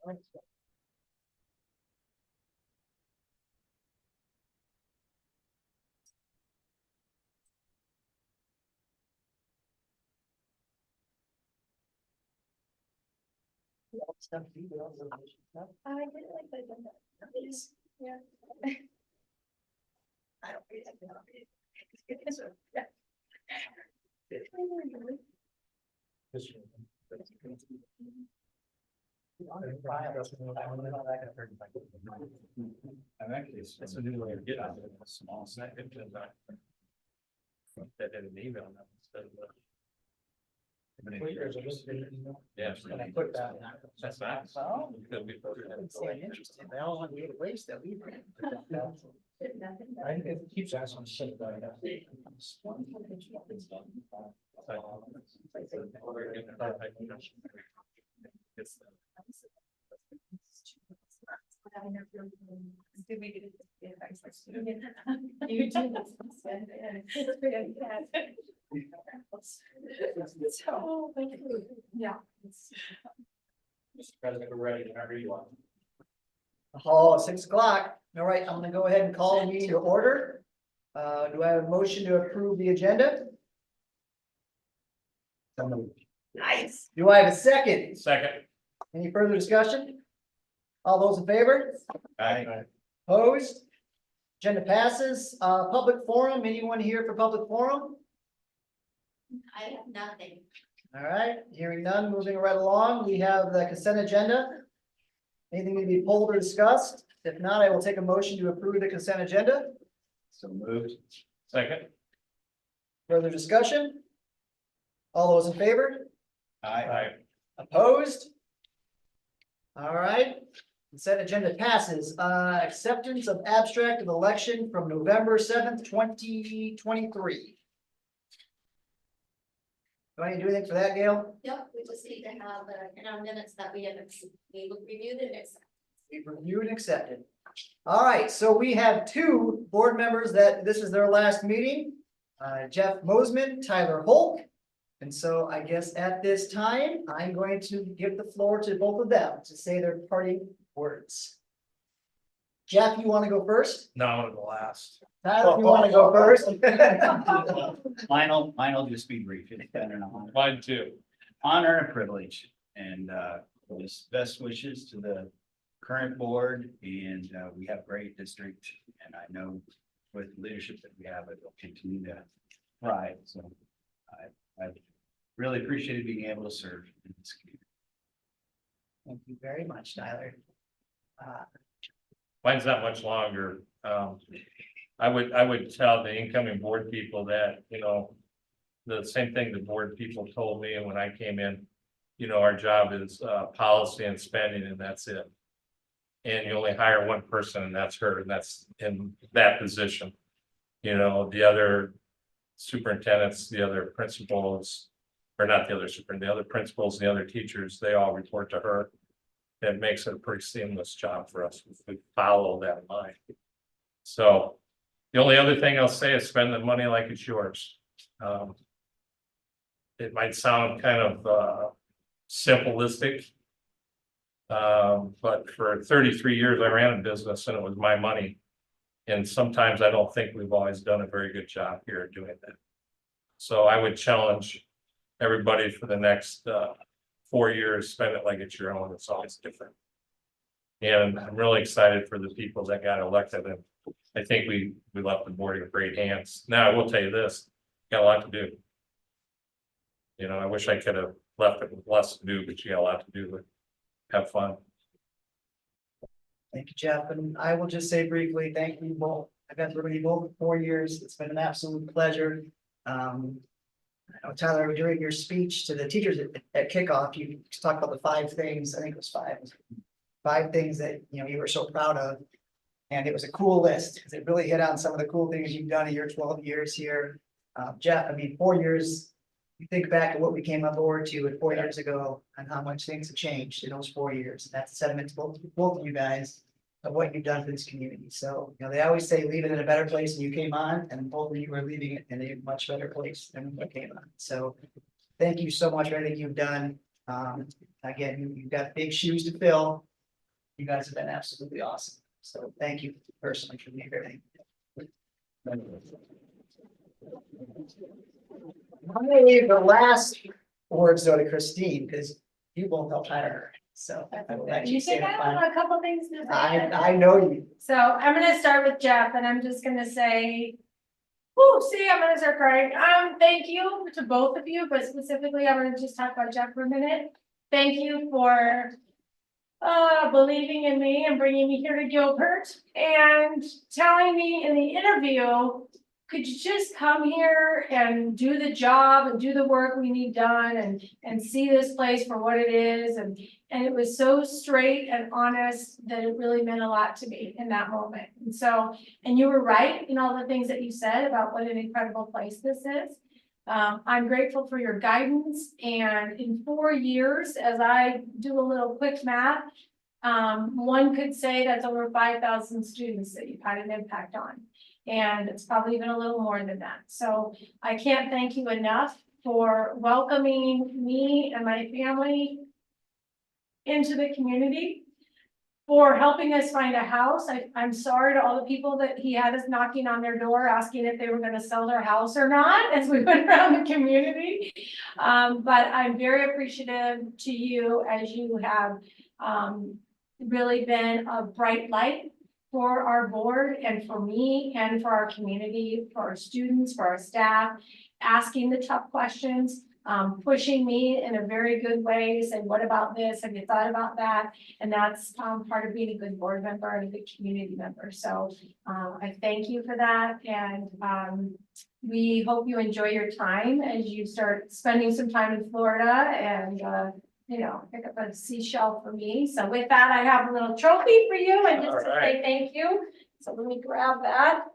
I did like that. Yeah. I don't read it. Yeah. I'm actually, it's a new way to get out of a small second. That didn't email them instead of. Yeah. And I put that. That's nice. Well, Could be- interesting. They all want to eat waste that we. I think it keeps asking shit about it. Did we get it? You did. So, yeah. Mr. President, we're ready whenever you want. Oh, 6 o'clock. All right, I'm gonna go ahead and call the meeting to order. Do I have a motion to approve the agenda? Nice. Do I have a second? Second. Any further discussion? All those in favor? Aye. Opposed? Agenda passes. Public forum, anyone here for public forum? I have nothing. All right, hearing none, moving right along, we have the consent agenda. Anything to be pulled or discussed? If not, I will take a motion to approve the consent agenda. So moved. Second. Further discussion? All those in favor? Aye. Opposed? All right, consent agenda passes. Acceptance of abstract of election from November 7th, 2023. Do I need to do anything for that, Gail? Yep, we just need to have in our minutes that we have reviewed and accepted. We've reviewed and accepted. All right, so we have 2 board members that this is their last meeting. Jeff Mosman, Tyler Holk. And so I guess at this time, I'm going to give the floor to both of them to say their parting words. Jeff, you want to go first? No, I'm gonna go last. Tyler, you want to go first? Mine'll just be brief. It's been an Mine too. honor and privilege, and just best wishes to the current board, and we have great district, and I know with the leadership that we have, it will continue to thrive, so I really appreciated being able to serve in this community. Thank you very much, Tyler. Mine's not much longer. I would tell the incoming board people that, the same thing the board people told me when I came in. Our job is policy and spending, and that's it. And you only hire one person, and that's her, and that's in that position. The other superintendents, the other principals, or not the other superintendent, the other principals, the other teachers, they all report to her. It makes it a pretty seamless job for us if we follow that line. So the only other thing I'll say is spend the money like it's yours. It might sound kind of simplistic. But for 33 years, I ran a business and it was my money. And sometimes I don't think we've always done a very good job here at doing that. So I would challenge everybody for the next 4 years, spend it like it's your own. It's always different. And I'm really excited for the people that got elected, and I think we left the board in great hands. Now, I will tell you this, got a lot to do. I wish I could have left it with less to do, but you got a lot to do, but have fun. Thank you, Jeff, and I will just say briefly, thank you both. I've been through you both for 4 years. It's been an absolute pleasure. I know, Tyler, during your speech to the teachers at kickoff, you talked about the 5 things, I think it was 5 things that, you were so proud of. And it was a cool list, because it really hit on some of the cool things you've done in your 12 years here. Jeff, 4 years, you think back to what we came aboard to 4 years ago and how much things have changed in those 4 years. And that's a sentiment to both of you guys of what you've done for this community. So, they always say leave it in a better place than you came on, and both of you are leaving it in a much better place than when you came on. So thank you so much for everything you've done. Again, you've got big shoes to fill, You guys have been absolutely awesome. So thank you personally for being here. The last words go to Christine, because you both helped hire her, so. I will let You say think the I final- have a couple things to say? I know you. So I'm gonna start with Jeff, and I'm just gonna say, oh, see, I'm gonna start crying. Thank you to both of you, but specifically, I'm gonna just talk about Jeff for a minute. Thank you for believing in me and bringing me here to Gilbert and telling me in the interview, could you just come here and do the job and do the work we need done and see this place for what it is, and it was so straight and honest that it really meant a lot to me in that moment. And so, and you were right in all the things that you said about what an incredible place this is. I'm grateful for your guidance, and in 4 years, as I do a little quick math, one could say that's over 5,000 students that you've had an impact on. And it's probably even a little more than that. So I can't thank you enough for welcoming me and my family into the community, for helping us find a house. I'm sorry to all the people that he had us knocking on their door, asking if they were gonna sell their house or not as we went around the community. But I'm very appreciative to you, as you have really been a bright light for our board and for me and for our community, for our students, for our staff, asking the tough questions, pushing me in a very good way, saying, what about this? Have you thought about that? And that's part of being a good board member and a good community member. So I thank you for that. And we hope you enjoy your time as you start spending some time in Florida, and pick up a seashell for me. So with that, I have a little trophy for you, and just to say thank you. So let me grab that.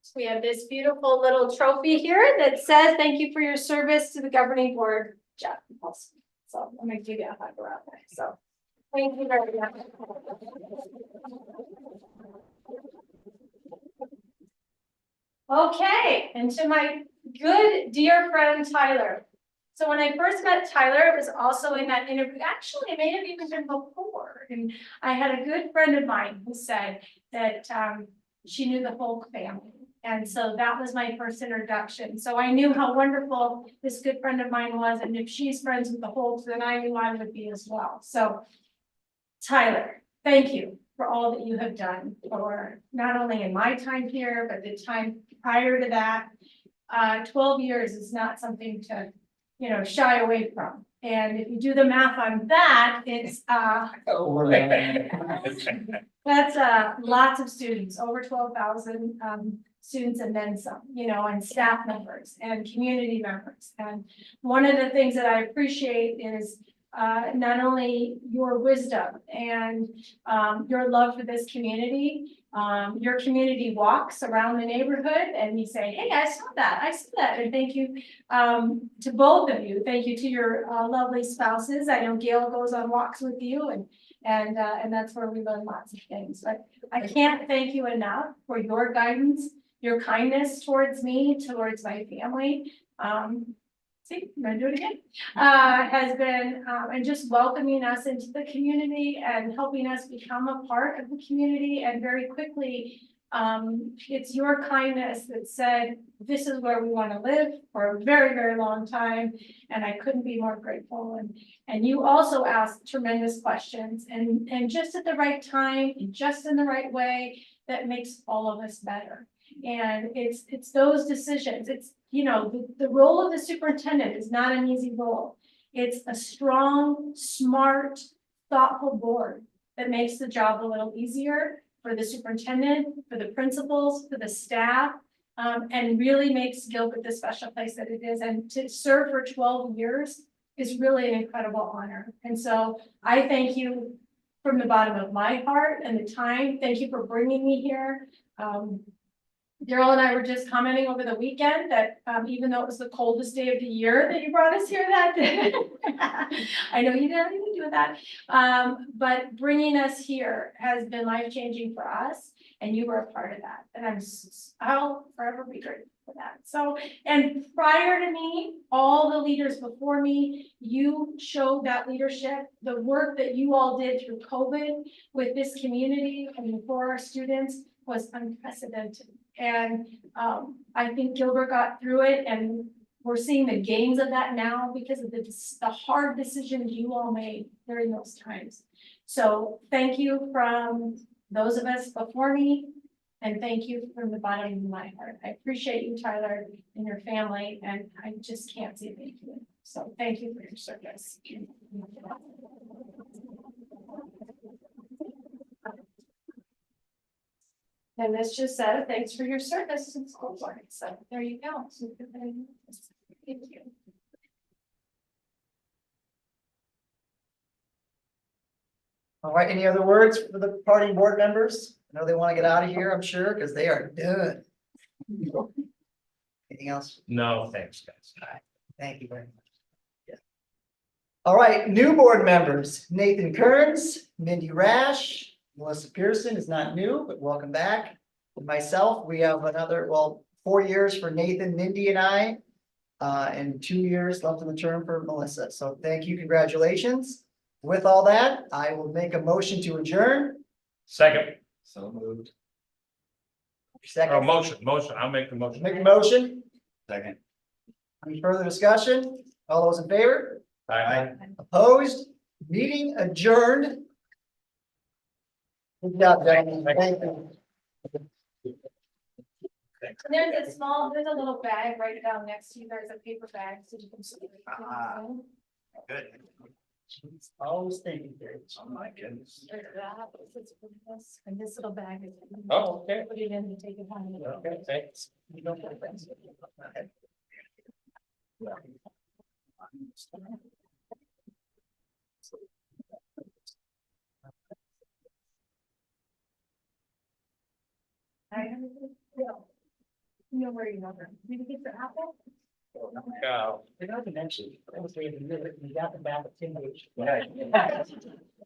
So we have this beautiful little trophy here that says, thank you for your service to the governing board, Jeff. So I'm gonna give you a hug around there. So thank you very much. Okay, and to my good dear friend Tyler. So when I first met Tyler, it was also in that interview. Actually, it may have even been before. And I had a good friend of mine who said that she knew the whole family. And so that was my first introduction. So I knew how wonderful this good friend of mine was. And if she's friends with the Holts, then I knew I would be as well. So Tyler, thank you for all that you have done for not only in my time here, but the time prior to that. 12 years is not something to shy away from. And if you do the math on that, it's that's lots of students, over 12,000 students, and then some, and staff members and community members. And one of the things that I appreciate is not only your wisdom and your love for this community. Your community walks around the neighborhood and you say, hey, I saw that. And thank you to both of you. Thank you to your lovely spouses. I know Gail goes on walks with you, and that's where we learn lots of things. But I can't thank you enough for your guidance, your kindness towards me, towards my family. See, I'm gonna do it again. Has been and just welcoming us into the community and helping us become a part of the community. And very quickly, it's your kindness that said, this is where we want to live for a very, very long time. And I couldn't be more grateful. And you also asked tremendous questions, and just at the right time, and just in the right way, that makes all of us better. And it's those decisions. It's the role of the superintendent is not an easy role. It's a strong, smart, thoughtful board that makes the job a little easier for the superintendent, for the principals, for the staff, and really makes Gilbert the special place that it is. And to serve for 12 years is really an incredible honor. And so I thank you from the bottom of my heart and the time. Thank you for bringing me here. Daryl and I were just commenting over the weekend that even though it was the coldest day of the year that you brought us here that day. I know you didn't even do that. But bringing us here has been life-changing for us, and you were a part of that. And I'll forever be grateful for that. So, and prior to me, all the leaders before me, you showed that leadership, the work that you all did through COVID with this community and for our students was unprecedented. And I think Gilbert got through it, and we're seeing the gains of that now because of the hard decisions you all made during those times. So thank you from those of us before me, and thank you from the bottom of my heart. I appreciate you, Tyler, and your family, and I just can't say thank you. So thank you for your service. And this just said, thanks for your service in school board. So there you go. Thank you. All right, any other words for the parting board members? I know they want to get out of here, I'm sure, because they are done. Anything else? No, thanks, guys. Thank you very much. Yeah. All right, new board members, Nathan Kearns, Mindy Rash, Melissa Pearson is not new, but welcome back. And myself, we have another, 4 years for Nathan, Mindy and I, and 2 years left in the term for Melissa. So thank you, congratulations. With all that, I will make a motion to adjourn. Second, So moved. or Second, motion, I'll make the motion. make a motion. Second. Any further discussion? All those in favor? Aye. Opposed? Meeting adjourned. Good job, gentlemen. Thank you. And there's a little bag right down next to you. There's a paper bag, so you can. Good. She's always thinking. Oh, my goodness. And this little bag is. Oh, okay. Put it in and take it home. Okay, thanks. You don't have friends. You know where you know them. Did you get the apple? Cow. They don't mention. I was waiting, you got the back of 10 days.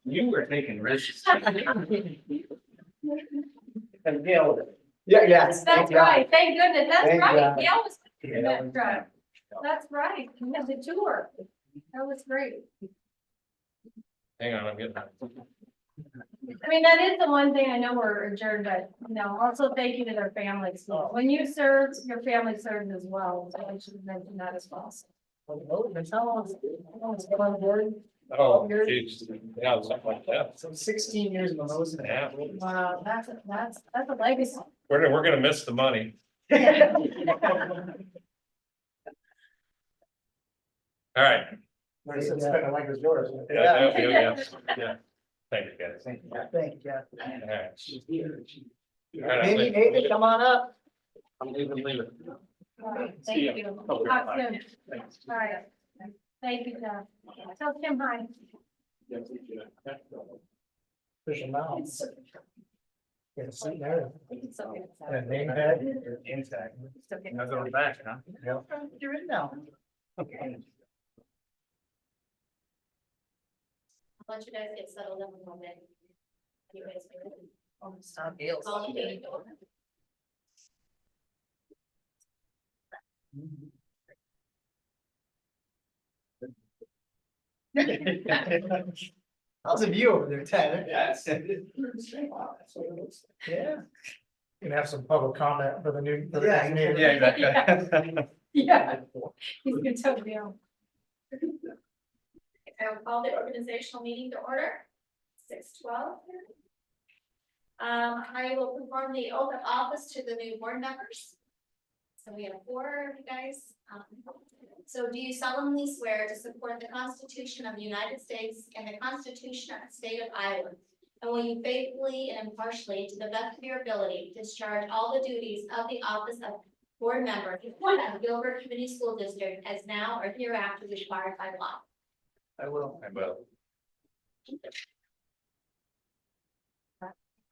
You were taking risks. And Gail. Yeah, yes. That's right. Thank goodness. That's Thank right. God. Gail was in that drive. That's right. We had the tour. That was great. Hang on, I'm getting. I mean, that is the one thing I know we're adjourned, but also thank you to their families. When you served, your family served as well. So I should have mentioned that as well. How long has been on board? Oh, geez, yeah, something like that. So 16 years in the most. Yeah. Wow, that's a legacy. We're gonna miss the money. All right. Yeah. Thank you, guys. Thank you, Jeff. All right. Maybe Nathan, come on up. I'm leaving. Thank you. Talk soon. All right. Thank you, Jeff. Tell Kim hi. Official now. Yeah, see there. It's okay. And name tag. Intact. It's okay. Now going back, huh? You're in now. I'll let you guys get settled in a moment. You guys are ready. Stop Gail's. Oh, okay. How's the view over there, Tyler? Yes. Yeah. Can have some public comment for the new. for the Yeah, designated. Yeah, exactly. Yeah. He's gonna tell me. I'll call the organizational meeting to order, 6:12. I will perform the oath of office to the new board members. So we have 4 of you guys. So do you solemnly swear to support the Constitution of the United States and the Constitution of the State of Iowa? And will you faithfully and impartially, to the best of your ability, discharge all the duties of the office of board member of the Gilbert Community School District as now or hereafter required by law? I will.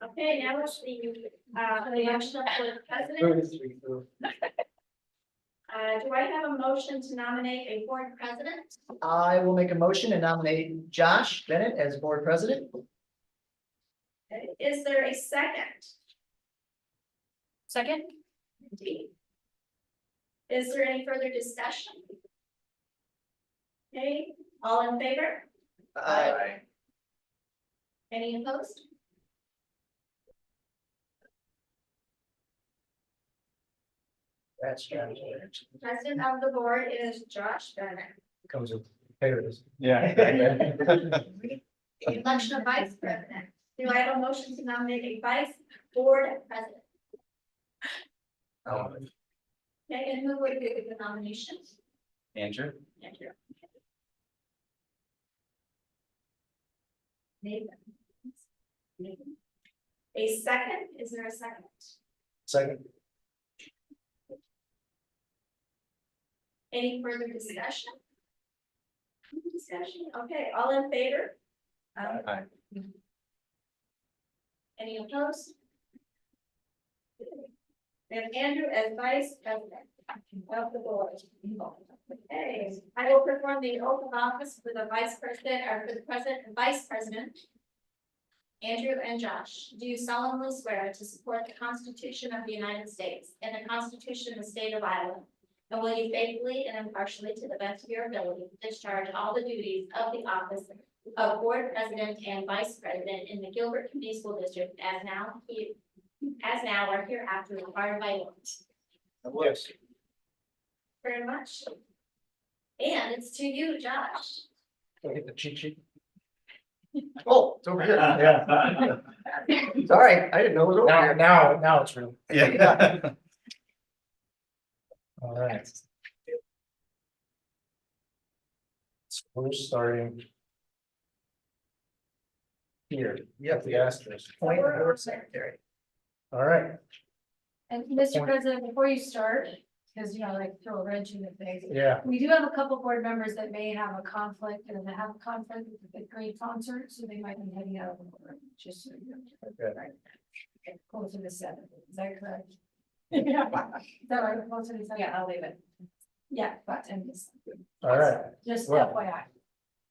Okay, now it's the election of the president. Do I have a motion to nominate a board president? I will make a motion and nominate Josh Bennett as board president. Is there a second? Second? Is there any further discussion? Okay, all in favor? Any opposed? That's strategy. President of the board is Josh Bennett. Comes with payers. Yeah. Election of vice president. Do I have a motion to nominate a vice board president? Okay, and who would be the nomination? Andrew? Thank you. Nathan. Nathan. A second, is there a second? Second. Any further discussion? Discussion, okay, all in favor? Aye. Any opposed? We have Andrew as vice president of the board. Okay, I will perform the oath of office for the vice president or for the president and vice president. Andrew and Josh, do you solemnly swear to support the Constitution of the United States and the Constitution of the State of Iowa? And will you faithfully and impartially, to the best of your ability, discharge all the duties of the office of board president and vice president in the Gilbert Community School District as now or hereafter required by law? Yes. Very much. And it's to you, Josh. Go get the cheat sheet. Oh, it's over here. Yeah. Sorry, I didn't know it was over here. Now it's real. Yeah. All right. So we're starting. Here, Yep. the asterisk. Point of board secretary. All right, And Mr. President, before you start, because you know, like throw a wrench in the thing. yeah, We do have a couple board members that may have a conflict and they have a conflict with the fifth grade concert, so they might be heading out of the board, just so you know. Okay. Right. Okay, closer to 7, is that correct? Yeah, is that right, closer to 7? Yeah, I'll leave it. Yeah, about 10 minutes. all right. Just Well. FYI.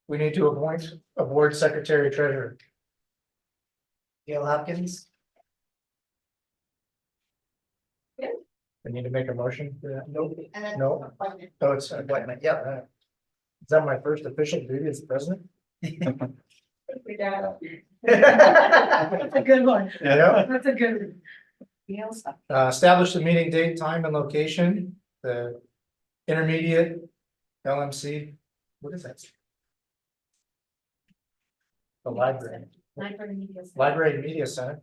We need to appoint a board secretary treasurer. Gail Hopkins. We need to make a motion for that. Nope. And then No. appointment. Oh, it's, Appointment, yep. all right. Is that my first official duty as president? We got it. That's a good one. Yeah. That's a good one. Establish the meeting date, time and location, the intermediate LMC, what is that? The library, Library media. Center. Library Media Center.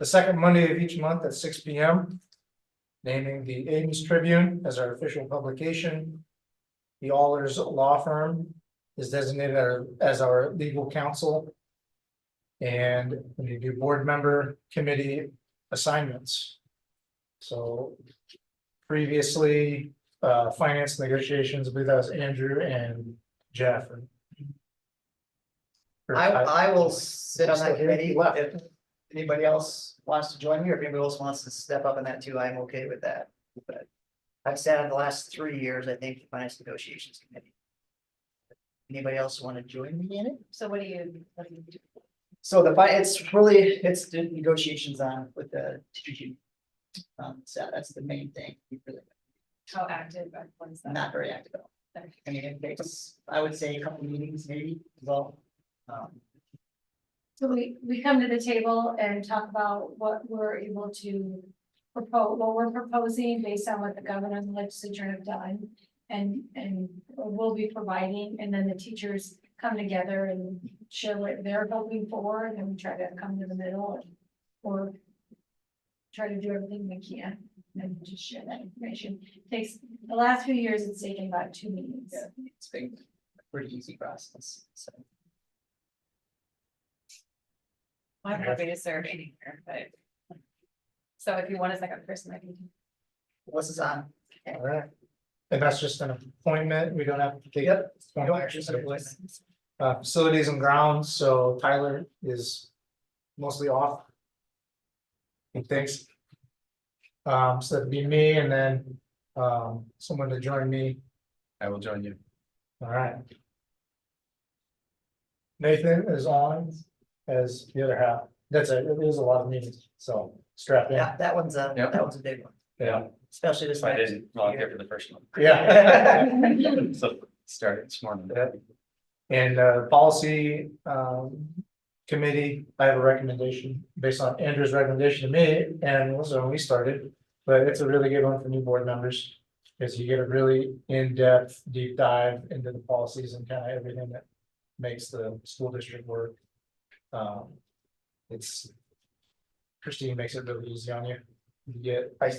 The second Monday of each month at 6 p.m. Naming the Ames Tribune as our official publication. The Allers Law Firm is designated as our legal counsel. And we do board member committee assignments. So previously, finance negotiations, I believe that was Andrew and Jeff. I will sit on that Still here? committee. Left. If anybody else wants to join me, or if anybody else wants to step up in that too, I'm okay with that. But I've sat on the last 3 years, I think, the finance negotiations committee. Anybody else want to join me in it? So what do you do? So it's the negotiations on with the teachers union. So that's the main thing. We really How active? What is that? not very active at all. I mean, it takes, I would say, a couple meetings maybe, well. So we come to the table and talk about what we're able to propose, what we're proposing based on what the governor and the legislature have done. And we'll be providing, and then the teachers come together and share what they're hoping for, and then we try to come to the middle or try to do everything we can and just share that information. Takes, the last few years, it's taken about 2 meetings. Yeah, it's been a pretty easy process, so. I'm happy to serve anywhere, but. So if you want a second person, I can. What's this on? All right. And that's just an appointment. We don't have to take. Yep. Don't No actually action. say facilities and grounds, so Tyler is mostly off. He thinks. So it'd be me and then, someone to join me. I will join you. All right. Nathan is on as the other half. That's it. It is a lot of meetings, so strap in. Yeah, that one's Yep. that one's a big one. Yeah, especially this So I next didn't volunteer year. for the first one. Yeah. So started this morning. And policy committee, I have a recommendation based on Andrew's recommendation to me, and also when we started. But it's a really good one for new board members, because you get a really in-depth, deep dive into the policies and kind of everything that makes the school district work. It's Christine makes it really easy on you. You get, I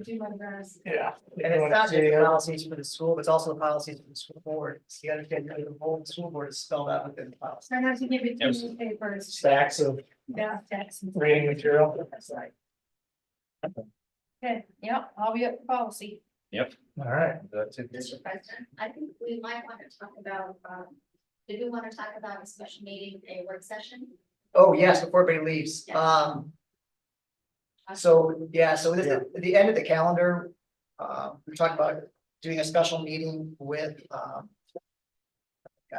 do my best. yeah. And it's not just the policies for the school, but it's also the policies for the school board. So you gotta get the whole school board is spelled out within the policy. Try not to give it too many papers. Stacks of Yeah, that's. reading material. That's right. Okay, yeah, I'll be up for policy. All right. That's it. Mr. President, I think we might want to talk about, did we want to talk about a special meeting, a work session? Oh, yes, before everybody leaves. Yeah. So, yeah, so this is at the end of the calendar. We talked about doing a special meeting with,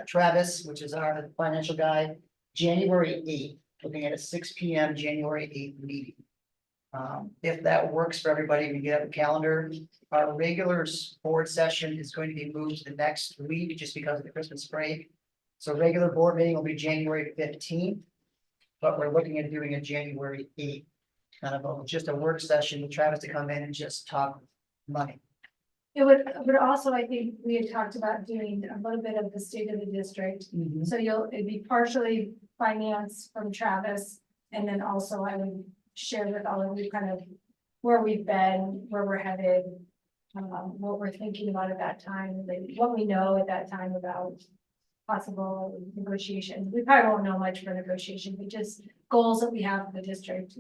Travis, which is our financial guy, January 8th, looking at a 6 p.m. January 8th meeting. If that works for everybody, we get a calendar. Our regular board session is going to be moved to the next week just because of the Christmas break. So regular board meeting will be January 15th. But we're looking at doing a January 8th, kind of just a work session with Travis to come in and just talk money. It would, but also I think we had talked about doing a little bit of the state of the district. So it'd be partially finance from Travis. And then also I would share with all of you kind of where we've been, where we're headed. What we're thinking about at that time, what we know at that time about possible negotiations. We probably won't know much for negotiation, but just goals that we have for the district.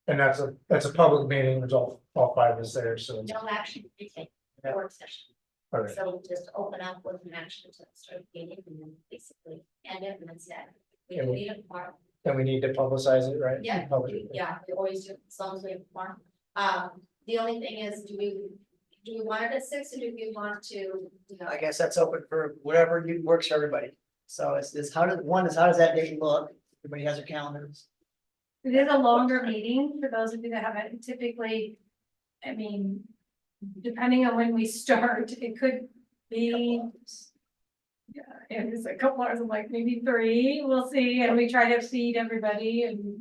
And that's a public meeting, there's all five of us there, so. No action to be taken, work session. All right. So just open up with an action to start the meeting and then basically end it and then set. We And can we- meet it tomorrow. And we need to publicize it, right? Yeah, Publish we- it. yeah, we always do, as long as we have tomorrow. The only thing is, do we want it at 6 or do we want to, you know? I guess that's open for whatever works for everybody. So it's this, how does that date look? Everybody has their calendars. It is a longer meeting for those of you that haven't typically, I mean, depending on when we start, it could be. Yeah, it was a couple hours, I'm like maybe 3, we'll see, and we try to feed everybody and,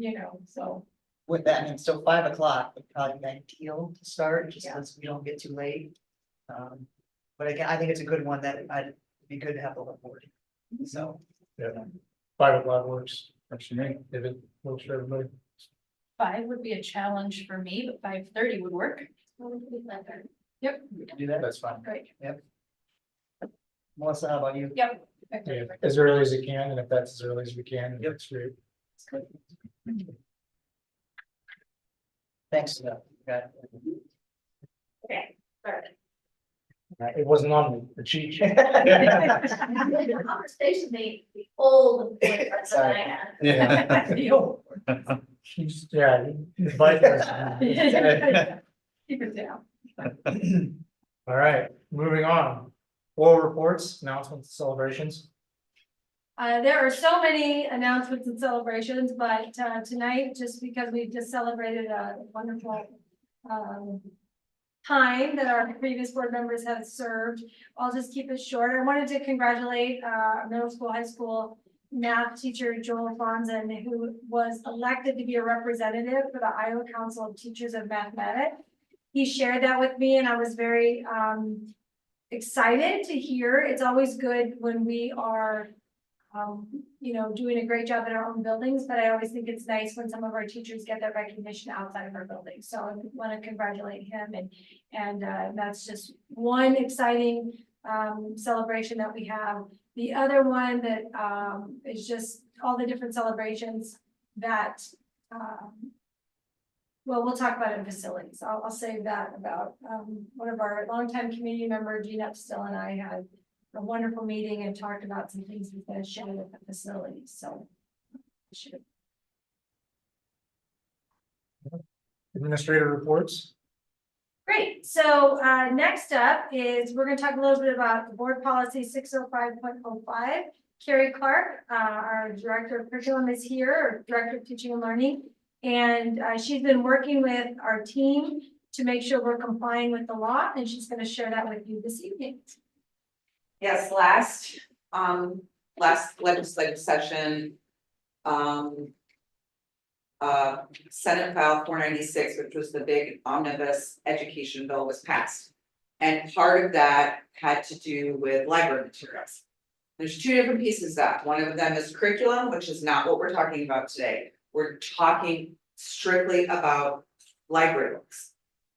so. With that, and so 5 o'clock, would probably be ideal to start, just Yeah. so we don't get too late. But again, I think it's a good one that it'd be good to have the whole board. So, 5 o'clock works, actually, if it works for everybody. 5 would be a challenge for me, but 5:30 would work. Yep, we can do that. That's fine. great. Melissa, how about you? Yep. Yeah, as early as it can, and if that's as early as we can, that's great. Thanks. Got it. Okay, perfect. It wasn't on the cheat sheet. The conversation made the old. Sorry. Yeah. Yeah. Invite us. Keep it down. All right, moving on. Oral reports, announcements, celebrations. There are so many announcements and celebrations, but tonight, just because we just celebrated a wonderful time that our previous board members have served, I'll just keep it short. I wanted to congratulate middle school, high school math teacher Joel Fonzen, who was elected to be a representative for the Iowa Council of Teachers of Mathematics. He shared that with me and I was very excited to hear. It's always good when we are doing a great job in our own buildings, but I always think it's nice when some of our teachers get that recognition outside of our buildings. So I want to congratulate him and that's just one exciting celebration that we have. The other one that is just all the different celebrations that well, we'll talk about it in facilities. I'll save that about one of our longtime community member, Gina Still, and I had a wonderful meeting and talked about some things we're going to share at the facilities. So Administrator reports. great. So next up is we're going to talk a little bit about the board policy 605.05. Carrie Clark, our director of curriculum, is here, or director of teaching and learning. And she's been working with our team to make sure we're complying with the law, and she's gonna share that with you this evening. Yes, last legislative session. Senate File 496, which was the big omnibus education bill, was passed. And part of that had to do with library materials. There's two different pieces of that. One of them is curriculum, which is not what we're talking about today. We're talking strictly about library books.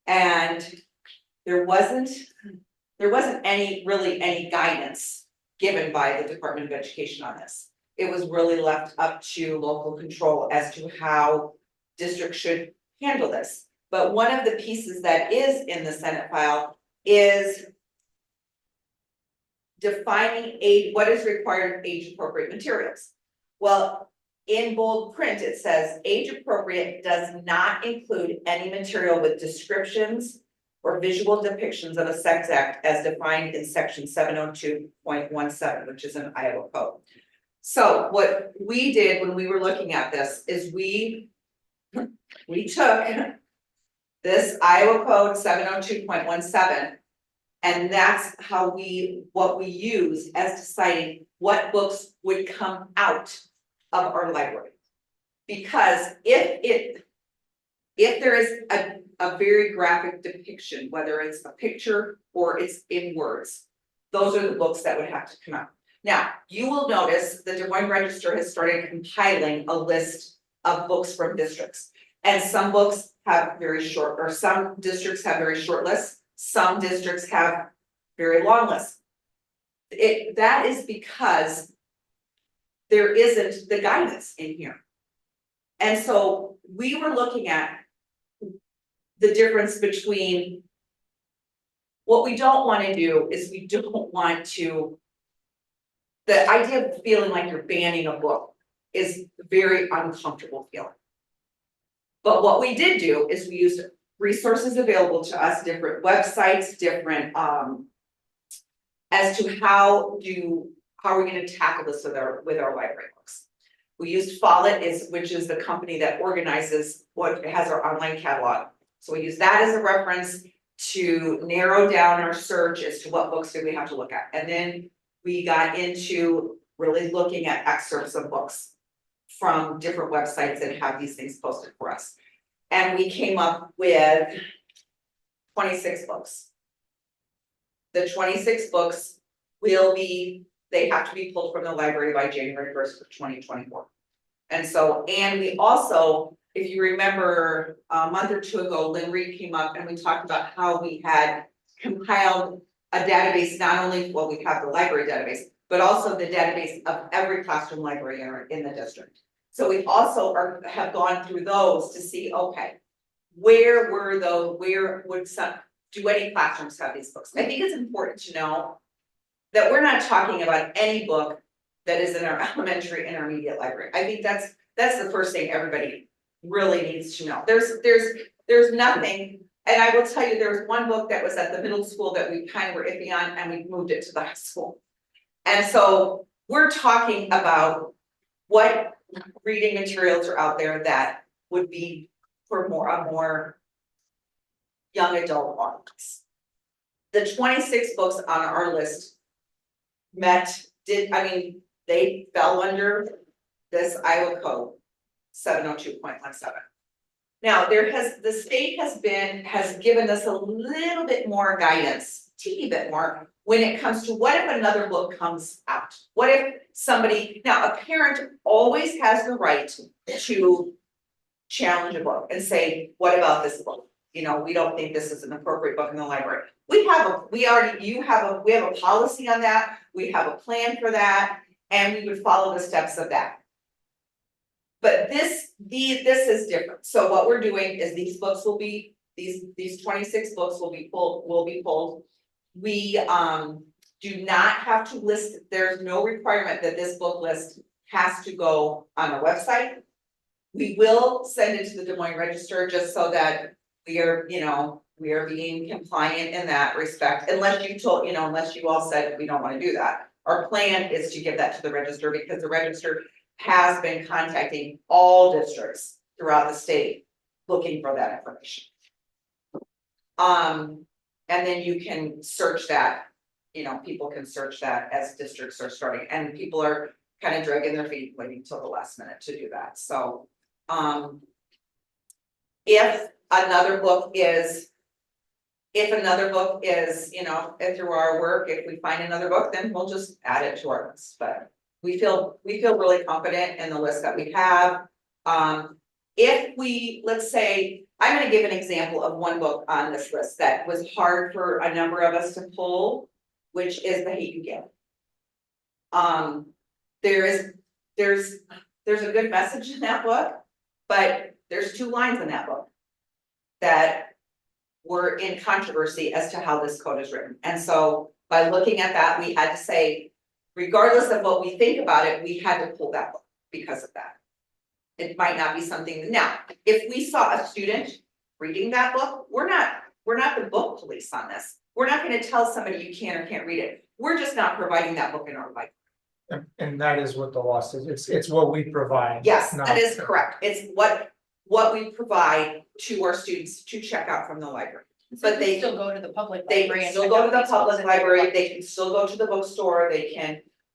And there wasn't any guidance given by the Department of Education on this. It was really left up to local control as to how districts should handle this. But one of the pieces that is in the Senate file is defining what is required of age appropriate materials. Well, in bold print, it says age appropriate does not include any material with descriptions or visual depictions of a sex act as defined in section 702.17, which is an Iowa code. So what we did when we were looking at this is we took this Iowa code 702.17, and that's what we use as deciding what books would come out of our library. Because if there is a very graphic depiction, whether it's a picture or it's in words, those are the books that would have to come out. Now, you will notice the Des Moines Register has started compiling a list of books from districts. And some books have very short, or some districts have very short lists, some districts have very long lists. That is because there isn't the guidance in here. And so we were looking at the difference between what we don't want to do is we don't want to. The idea of feeling like you're banning a book is a very uncomfortable feeling. But what we did do is we used resources available to us, different websites, different as to how are we going to tackle this with our library books. We used Follett, which is the company that organizes what has our online catalog. So we use that as a reference to narrow down our search as to what books do we have to look at. And then we got into really looking at excerpts of books from different websites that have these things posted for us. And we came up with 26 books. The 26 books they have to be pulled from the library by January 1st of 2024. And we also, if you remember a month or two ago, Lynn Reed came up and we talked about how we had compiled a database, not only, well, we have the library database, but also the database of every classroom library in the district. So we also have gone through those to see, okay, where would do any classrooms have these books? I think it's important to know that we're not talking about any book that is in our elementary intermediate library. I think that's the first thing everybody really needs to know. There's nothing, and I will tell you, there was one book that was at the middle school that we kind of were iffy on, and we moved it to the high school. And so we're talking about what reading materials are out there that would be for a more young adult audience. The 26 books on our list they fell under this Iowa code 702.17. Now the state has given us a little bit more guidance, teeny bit more, when it comes to what if another book comes out? What if now a parent always has the right to challenge a book and say, what about this book? We don't think this is an appropriate book in the library. We have a policy on that. We have a plan for that, and we would follow the steps of that. But this is different. So what we're doing is these 26 books will be pulled. We do not have to list, there's no requirement that this book list has to go on our website. We will send it to the Des Moines Register just so that we are being compliant in that respect, unless you all said we don't want to do that. Our plan is to give that to the Register because the Register has been contacting all districts throughout the state looking for that information. And then you can search that, people can search that as districts are starting, and people are kind of dragging their feet, waiting till the last minute to do that, so. If another book is, if through our work, if we find another book, then we'll just add it to our list, but we feel really confident in the list that we have. If we, let's say, I'm gonna give an example of one book on this list that was hard for a number of us to pull, which is The Hate You Give. There's a good message in that book, but there's 2 lines in that book that were in controversy as to how this code is written. And so by looking at that, we had to say, regardless of what we think about it, we had to pull that book because of that. It might not be something, now, if we saw a student reading that book, we're not the book police on this. We're not gonna tell somebody you can or can't read it. We're just not providing that book in our library. And that is what the law says, it's what we provide. Yes, not- that is correct. It's what we provide to our students to check out from the library. But they still go to the public They library can and still check go out to the these books public and- library, they can still go to the bookstore,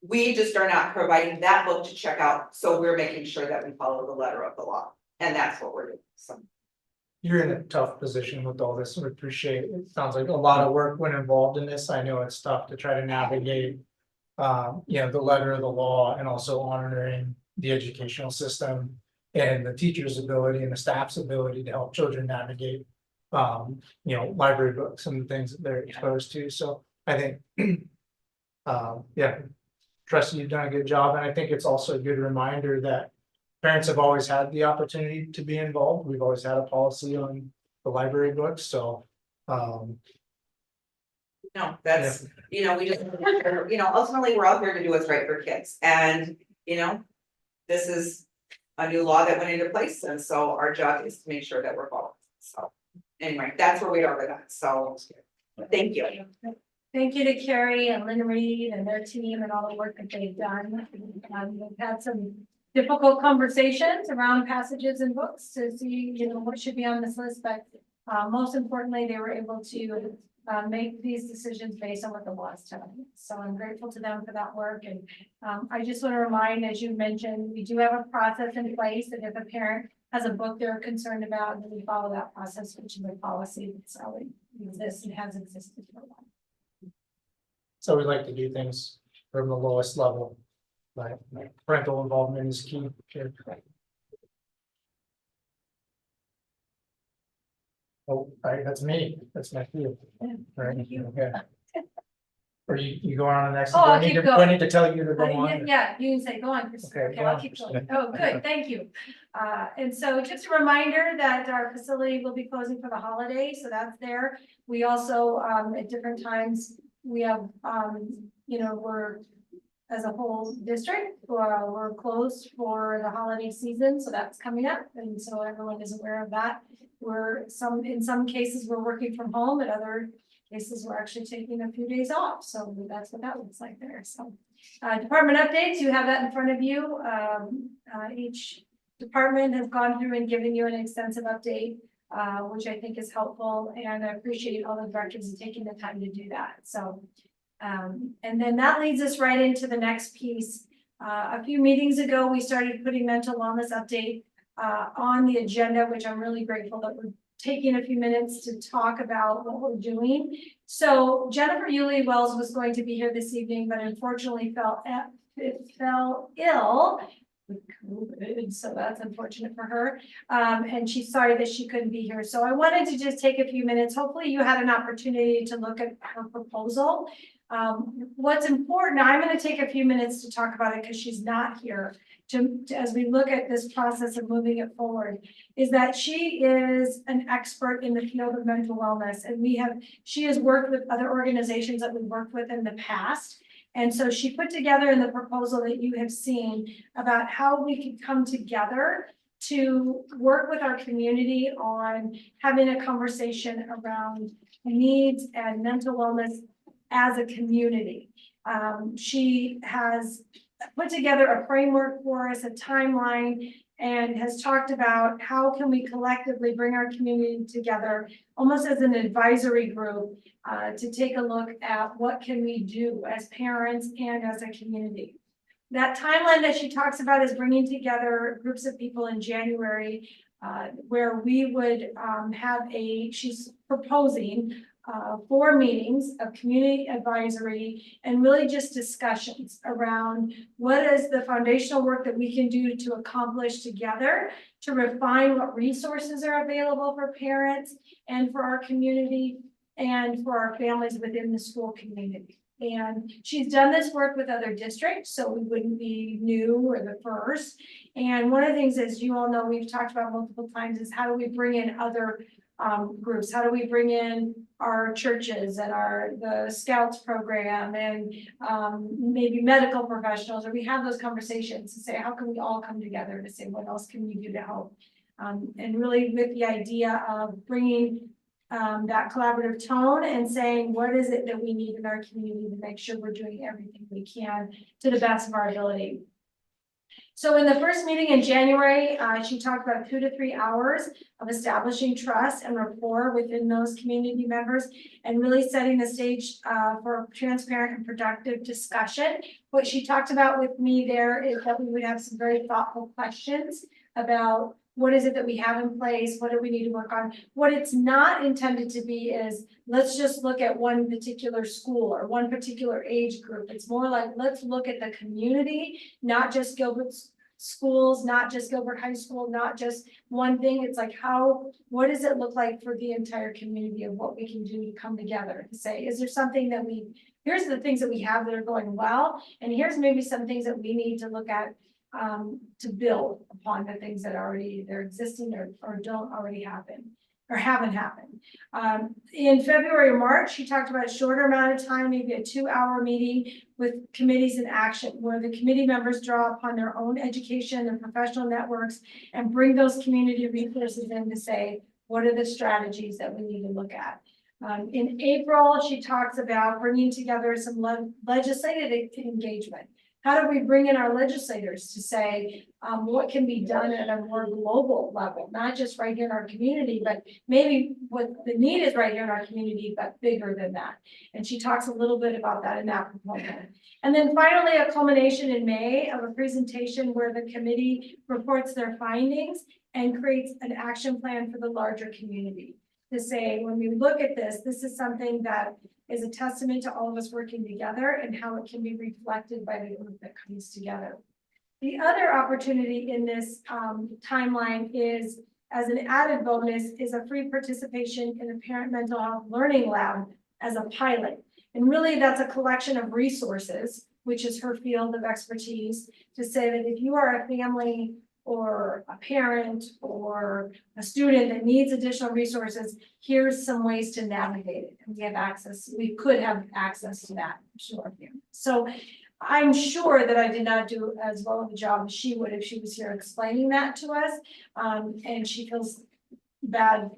we just are not providing that book to check out, so we're making sure that we follow the letter of the law. And that's what we're doing, so. You're in a tough position with all this, we appreciate it, it sounds like a lot of work went involved in this, I know it's tough to try to navigate. The letter of the law and also honoring the educational system. And the teacher's ability and the staff's ability to help children navigate. Library books and the things that they're exposed to, so I think. Trustee, you've done a good job, and I think it's also a good reminder that. Parents have always had the opportunity to be involved, we've always had a policy on the library books, so. No, that's, we just, ultimately, we're out here to do what's right for kids, and, this is a new law that went into place, and so our job is to make sure that we're following, so. Anyway, that's where we are with that, so, thank you. Thank you to Carrie and Lynn Reed and their team and all the work that they've done. We've had some difficult conversations around passages and books to see, what should be on this list, but most importantly, they were able to make these decisions based on what the law is telling us. So I'm grateful to them for that work. And I just want to remind, as you mentioned, we do have a process in place that if a parent has a book they're concerned about, then we follow that process, which is a policy that's already exists and has existed for a while. So we like to do things from the lowest level. Like parental involvement is key. Sure. Oh, that's me, that's my field. Right, okay. Or you go on to the next. Oh, I'll Do I need keep to- do I going. need to tell you to go on? Yeah, you can say, go on, Christopher. Okay, Okay, go I'll on, keep going. Christina. Oh, good, thank you. And so just a reminder that our facility will be closing for the holiday, so that's there. We also, at different times, we have, we're, as a whole district, we're closed for the holiday season, so that's coming up, and so everyone is aware of that. In some cases, we're working from home, in other cases, we're actually taking a few days off, so that's what that looks like there, so. Department updates, you have that in front of you. Each department has gone through and given you an extensive update, which I think is helpful, and I appreciate all the directors taking the time to do that, so. And then that leads us right into the next piece. A few meetings ago, we started putting mental wellness update on the agenda, which I'm really grateful that we're taking a few minutes to talk about what we're doing. So Jennifer Yulee Wells was going to be here this evening, but unfortunately fell ill with COVID, so that's unfortunate for her. And she's sorry that she couldn't be here. So I wanted to just take a few minutes. Hopefully you had an opportunity to look at her proposal. What's important, I'm going to take a few minutes to talk about it because she's not here. As we look at this process of moving it forward, is that she is an expert in the field of mental wellness, and she has worked with other organizations that we've worked with in the past. And so she put together in the proposal that you have seen about how we could come together to work with our community on having a conversation around needs and mental wellness as a community. She has put together a framework for us, a timeline, and has talked about how can we collectively bring our community together, almost as an advisory group, to take a look at what can we do as parents and as a community. That timeline that she talks about is bringing together groups of people in January, where we would she's proposing 4 meetings of community advisory and really just discussions around what is the foundational work that we can do to accomplish together to refine what resources are available for parents and for our community and for our families within the school community. And she's done this work with other districts, so we wouldn't be new or the first. And one of the things, as you all know, we've talked about multiple times, is how do we bring in other groups? How do we bring in our churches and the Scouts program and maybe medical professionals, or we have those conversations to say, how can we all come together to say, what else can we do to help? And really with the idea of bringing that collaborative tone and saying, what is it that we need in our community to make sure we're doing everything we can to the best of our ability. So in the first meeting in January, she talked about 2 to 3 hours of establishing trust and rapport within those community members and really setting the stage for a transparent and productive discussion. What she talked about with me there is that we would have some very thoughtful questions about what is it that we have in place? What do we need to work on? What it's not intended to be is, let's just look at one particular school or one particular age group. It's more like, let's look at the community, not just Gilbert schools, not just Gilbert High School, not just one thing. It's like, what does it look like for the entire community of what we can do to come together to say, is there something that here's the things that we have that are going well, and here's maybe some things that we need to look at to build upon the things that they're existing or don't already happen or haven't happened. In February or March, she talked about a shorter amount of time, maybe a 2-hour meeting with committees in action, where the committee members draw upon their own education and professional networks and bring those community resources in to say, what are the strategies that we need to look at? In April, she talks about bringing together some legislative engagement. How do we bring in our legislators to say what can be done at a more global level, not just right here in our community, but maybe what the need is right here in our community, but bigger than that. And she talks a little bit about that in that proposal. And then finally, a culmination in May of a presentation where the committee reports their findings and creates an action plan for the larger community to say, when we look at this, this is something that is a testament to all of us working together and how it can be reflected by the group that comes together. The other opportunity in this timeline is, as an added bonus, is a free participation in a parent mental health learning lab as a pilot. And really that's a collection of resources, which is her field of expertise, to say that if you are a family or a parent or a student that needs additional resources, here's some ways to navigate it. And we could have access to that, I'm sure. So I'm sure that I did not do as well of a job as she would if she was here explaining that to us. And she feels bad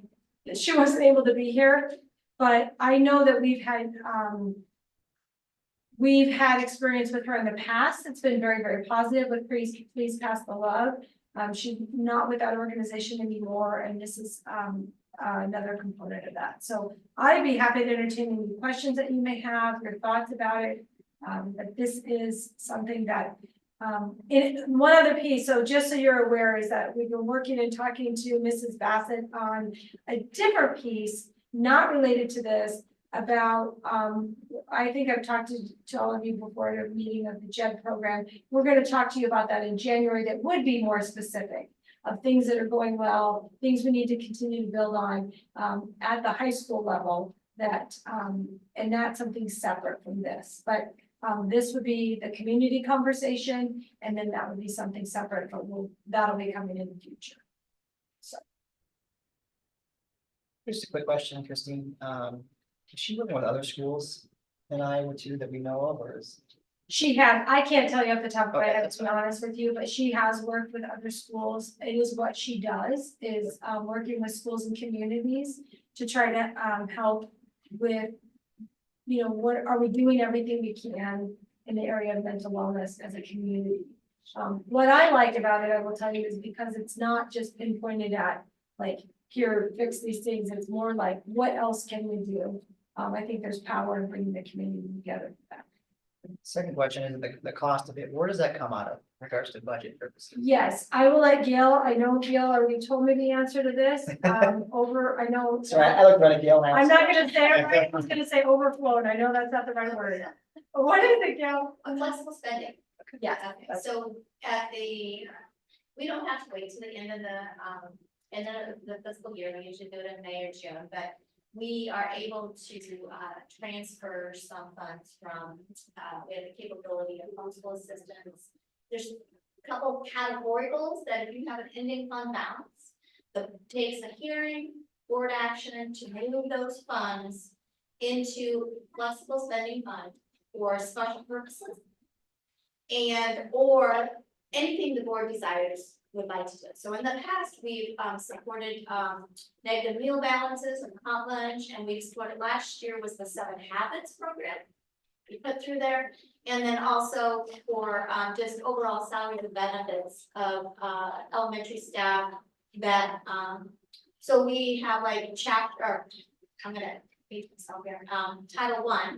that she wasn't able to be here. But I know that we've had experience with her in the past. It's been very, very positive with Please Pass the Love. She's not with that organization anymore, and this is another component of that. So I'd be happy to entertain any questions that you may have, your thoughts about it. But this is something that, one other piece, so just so you're aware, is that we've been working and talking to Mrs. Bassett on a different piece, not related to this, about, I think I've talked to all of you before at a meeting of the JED program. We're going to talk to you about that in January that would be more specific of things that are going well, things we need to continue to build on at the high school level, that, and that's something separate from this. But this would be the community conversation, and then that would be something separate, but that'll be coming in the future. So. Just a quick question, Christine. Is she working with other schools than Iowa too that we know of, or is? She had, I can't tell you off the top of my Okay, head, that's to be honest with you, but she has worked with other schools. It is what she does, is working with schools and communities to try to help with, what are we doing everything we can in the area of mental wellness as a community. What I like about it, I will tell you, is because it's not just pinpointed at, like, here, fix these things, it's more like, what else can we do? I think there's power in bringing the community together for that. Second question is the cost of it, where does that come out of in regards to budget purposes? Yes, I will let Gail, I know Gail already told me the answer to this, I know. Sorry, I looked right at Gail now. I'm not gonna say it right, I was gonna say overflowed, I know that's not the right word. What is it, Gail? Flexible spending. Yeah. Okay, so at the, we don't have to wait till the end of the fiscal year, we usually do it in May or June, but we are able to, transfer some funds from, we have the capability of functional assistance. There's a couple categorials that if you have an ending fund balance, that takes a hearing, board action to move those funds into flexible spending fund for special purposes. And, or anything the board desires would like to do. So in the past, we've supported negative meal balances and hot lunch, and we've supported, last year was the 7 Habits program we put through there. And then also for just overall salaries and benefits of elementary staff that, so we have like chapter, I'm gonna read myself here, Title I.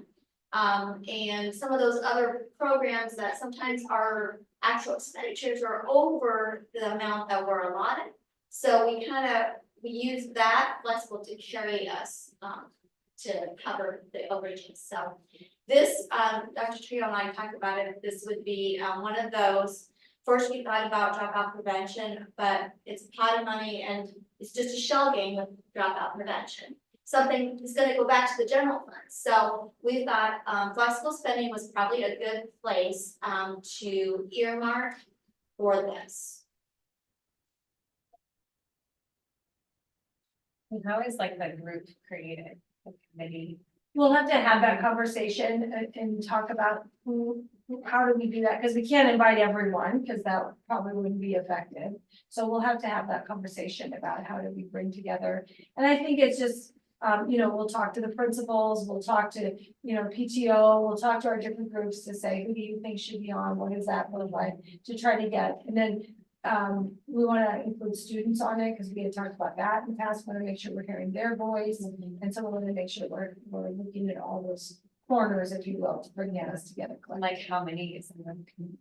And some of those other programs that sometimes our actual expenditures are over the amount that we're allotted. So we use that flexible to carry us, to cover the overages. So this, Dr. Trio and I talked about it, this would be, one of those. First, we thought about dropout prevention, but it's a pot of money and it's just a shell game with dropout prevention. Something is gonna go back to the general fund. So we thought flexible spending was probably a good place to earmark for this. And how is like the group created, the committee? We'll have to have that conversation and talk about how do we do that, because we can't invite everyone, because that probably wouldn't be effective. So we'll have to have that conversation about how do we bring together, and I think it's just, we'll talk to the principals, we'll talk to, PTO, we'll talk to our different groups to say, who do you think should be on, what does that look like, to try to get, and then we want to include students on it, because we had talked about that in the past, want to make sure we're hearing their voice, and so we want to make sure we're looking at all those corners, if you will, to bring us together. Like how many is in one committee?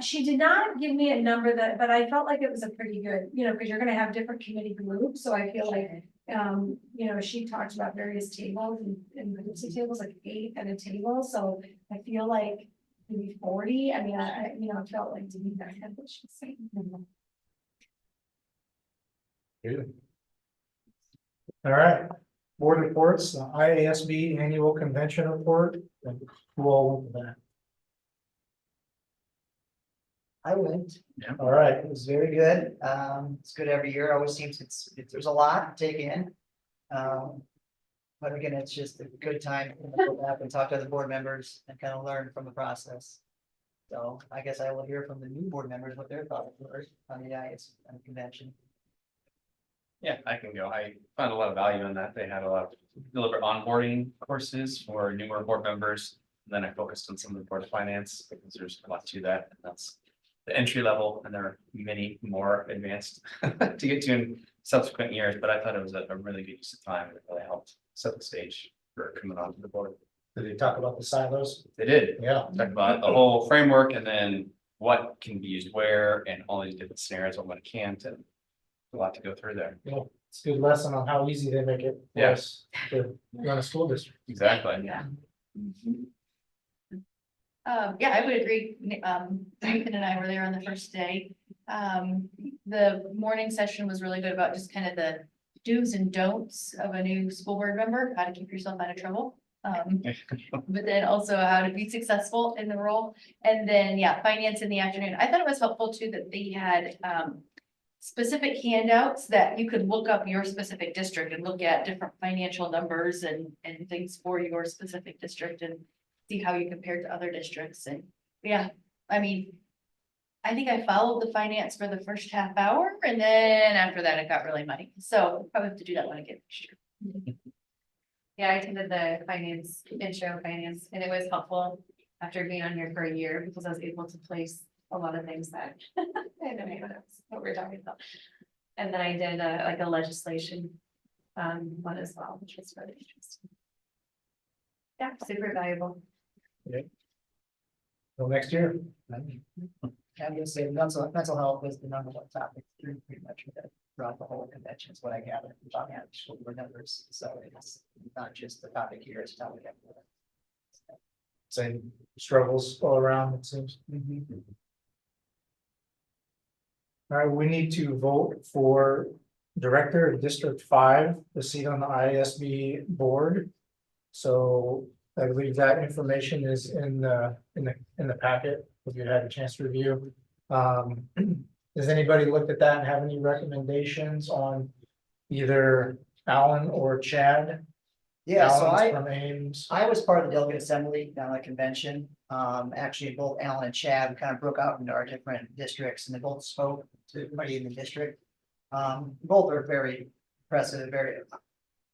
She did not give me a number but I felt like it was a pretty good, because you're gonna have different committee groups, so I feel like, she talked about various tables and groups of tables, like 8 at a table, so I feel like maybe 40, I mean, I felt like to me that had what she was saying. Good. All right, board reports, the IASB annual convention report, who all went to that? I went. All right, It was very good. It's good every year. Always seems there's a lot to take in. But again, it's just a good time to go back and talk to other board members and kind of learn from the process. So I guess I will hear from the new board members what their thoughts were on the IAS convention. Yeah, I can go. I found a lot of value in that. They had a lot of deliberate onboarding courses for newer board members. And then I focused on some of the board of finance because there's a lot to that. And that's the entry level, and there are many more advanced to get to in subsequent years. But I thought it was a really good use of time. It really helped set the stage for coming onto the board. did they talk about the silos? They did. Yeah. Talk about the whole framework and then what can be used where and all these different scenarios on what it can't, and a lot to go through there. Well, it's a good lesson on how easy they make it for us to run a school district. Exactly. Yeah. Yeah, I would agree. Nathan and I were there on the first day. The morning session was really good about just kind of the do's and don'ts of a new school board member, how to keep yourself out of trouble. But then also how to be successful in the role. And then, yeah, finance in the afternoon. I thought it was helpful too that they had specific handouts that you could look up your specific district and look at different financial numbers and things for your specific district and see how you compare to other districts. And yeah, I mean, I think I followed the finance for the first half hour, and then after that it got really muddy. So probably have to do that one again. Yeah, I attended the intro finance, and it was helpful. after being on here for a year, because I was able to place a lot of things that I didn't know what we're talking about. And then I did like a legislation one as well, which was really interesting. Yeah, super valuable. Till next year. I'm gonna say mental health is the number one topic pretty much throughout the whole convention is what I gather from talking to school board members. So it's not just the topic here, it's a topic everywhere. Same struggles all around, it seems. All right, we need to vote for Director of District 5, the seat on the ISB board. So I believe that information is in the packet, if you had a chance to review. Has anybody looked at that and have any recommendations on either Alan or Chad? Yeah, so Alan's from Ames. I was part of the delegate assembly down at the convention. Actually, both Alan and Chad kind of broke out into our different districts and they both spoke to everybody in the district. Both are very impressive, very.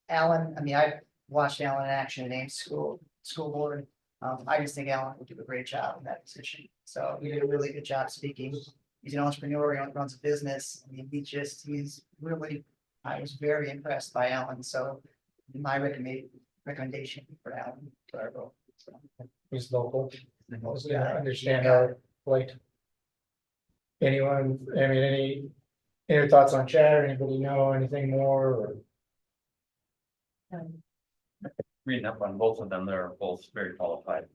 Alan, I mean, I watched Alan in action at Ames School Board. I just think Alan would do a great job in that position. So he did a really good job speaking. He's an entrepreneur, he runs a business. I mean, he's really, I was very impressed by Alan. So my recommendation for Alan for our vote. So, He's local. Yeah, understand our plight. Anyone, I mean, any thoughts on Chad or anybody know anything more or? Reading up on both of them, they're both very qualified.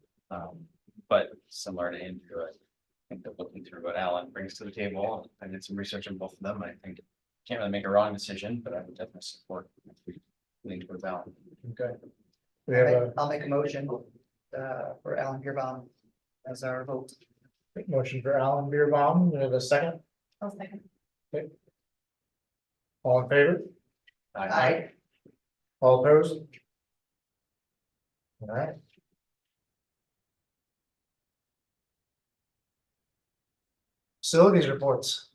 But similar to Andrew, I think that looking through what Alan brings to the table, I did some research on both of them. I think can't really make a wrong decision, but I would definitely support if we lean towards Alan. Okay. We have I'll make a motion for Alan Beerbaum as our vote. a motion for Alan Beerbaum. We have a second. I'll second. All in favor? Aye. All opposed? All right. Facilities reports.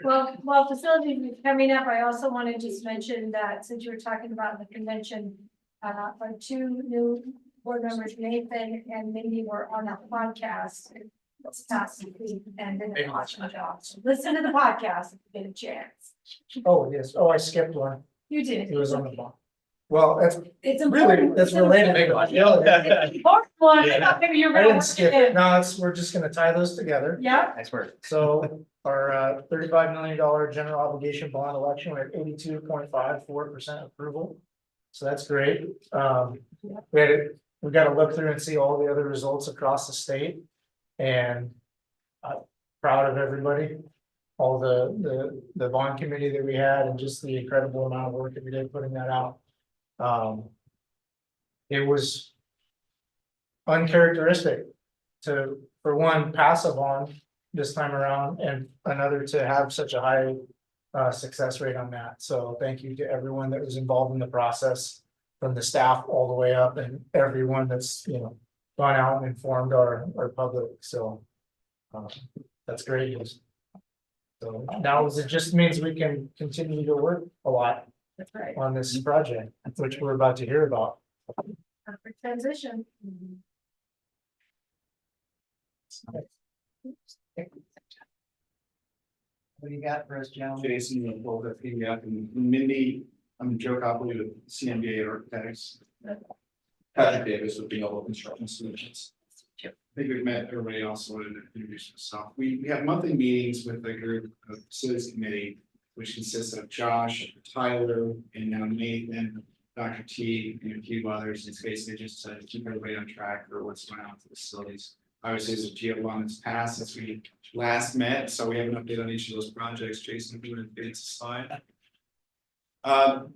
Well, while facilities is coming up, I also want to just mention that since you were talking about the convention, our two new board members, Nathan and Mindy, were on a podcast this past week and did an awesome job. So listen to the podcast if you get a chance. Oh, yes. Oh, I skipped one. You did. It was on the block. Well, that's It's really, important. that's related. It's an important one. I thought maybe you were I gonna didn't work skip it it. in. No, we're just gonna tie those together. Yeah, Nice work. So our $35 million general obligation bond election, we're at 82.54% approval. So that's great. We got to look through and see all the other results across the state. And proud of everybody, all the bond committee that we had and just the incredible amount of work that we did putting that out. It was uncharacteristic to, for one, pass a bond this time around, and another to have such a high success rate on that. So thank you to everyone that was involved in the process, from the staff all the way up, and everyone that's, gone out and informed our public. So that's great news. So now it just means we can continue to work a lot that's right. on this project, which we're about to hear about. Perfect transition. What do you got for us, Joe? Jason, well, that came up, and Mindy, I'm Joe Copley with CMBA Architects. Patrick Davis with Beal Construction Solutions. I think we've met everybody else, so I wanted to introduce myself. We have monthly meetings with the group of facilities committee, which consists of Josh, Tyler, and now Nathan, Dr. T, and a few others. It's basically just to keep everybody on track for what's going on with the facilities. Obviously, there's a GL1 that's passed since we last met, so we have an update on each of those projects. Jason, if you want to advance the slide.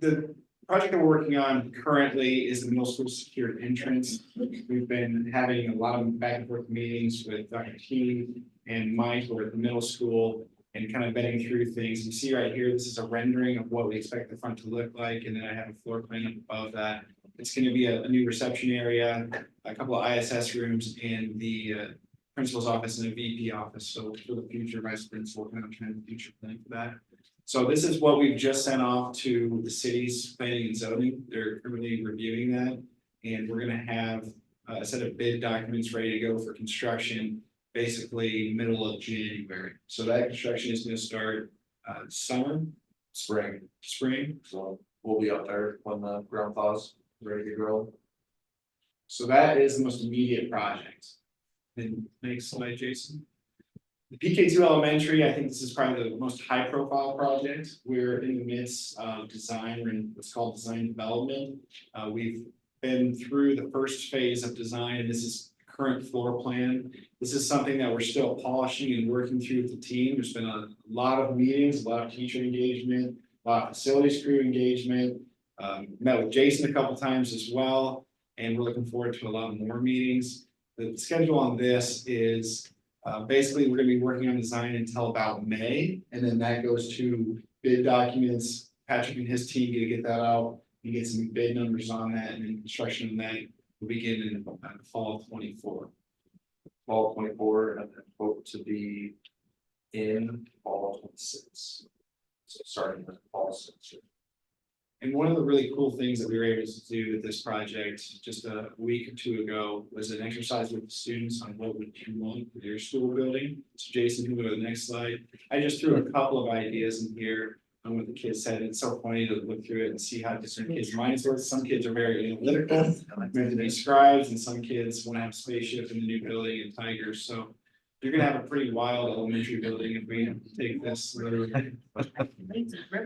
The project that we're working on currently is the middle school secured entrance. We've been having a lot of back and forth meetings with Dr. T and Mike over at the middle school and kind of vetting through things. You see right here, this is a rendering of what we expect the front to look like, and then I have a floor plan up above that. It's going to be a new reception area, a couple of ISS rooms, and the principal's office and a VP office. So for the future vice principal, kind of trying to future plan for that. So this is what we've just sent off to the city's planning and zoning. They're currently reviewing that. And we're gonna have a set of bid documents ready to go for construction, basically middle of January. So that construction is gonna start, summer, Spring, spring. so we'll be up there when the ground thaws, ready to grow. So that is the most immediate project. Then next slide, Jason. The PK2 elementary, I think this is probably the most high profile project. We're in the midst of design, we're in what's called design development. We've been through the first phase of design, and this is current floor plan. This is something that we're still polishing and working through with the team. There's been a lot of meetings, a lot of teacher engagement, a lot of facilities crew engagement. Met with Jason a couple times as well, and we're looking forward to a lot more meetings. The schedule on this is, basically, we're gonna be working on design until about May, and then that goes to bid documents. Patrick and his team get that out, and get some bid numbers on that, and then construction on that will begin in the fall of 24. Fall 24, and then hope to be in fall 26. So starting with fall 6. And one of the really cool things that we were able to do with this project just a week or two ago was an exercise with the students on what would you want for your school building. So Jason, can we go to the next slide? I just threw a couple of ideas in here on what the kids said. It's so funny to look through it and see how different kids' minds work. Some kids are very analytical, meant to be scribes, and some kids want to have a spaceship in the new building and tigers. So you're gonna have a pretty wild elementary building if we take this literally.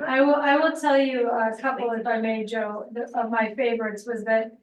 I will tell you a couple, if I may, Joe, of my favorites was that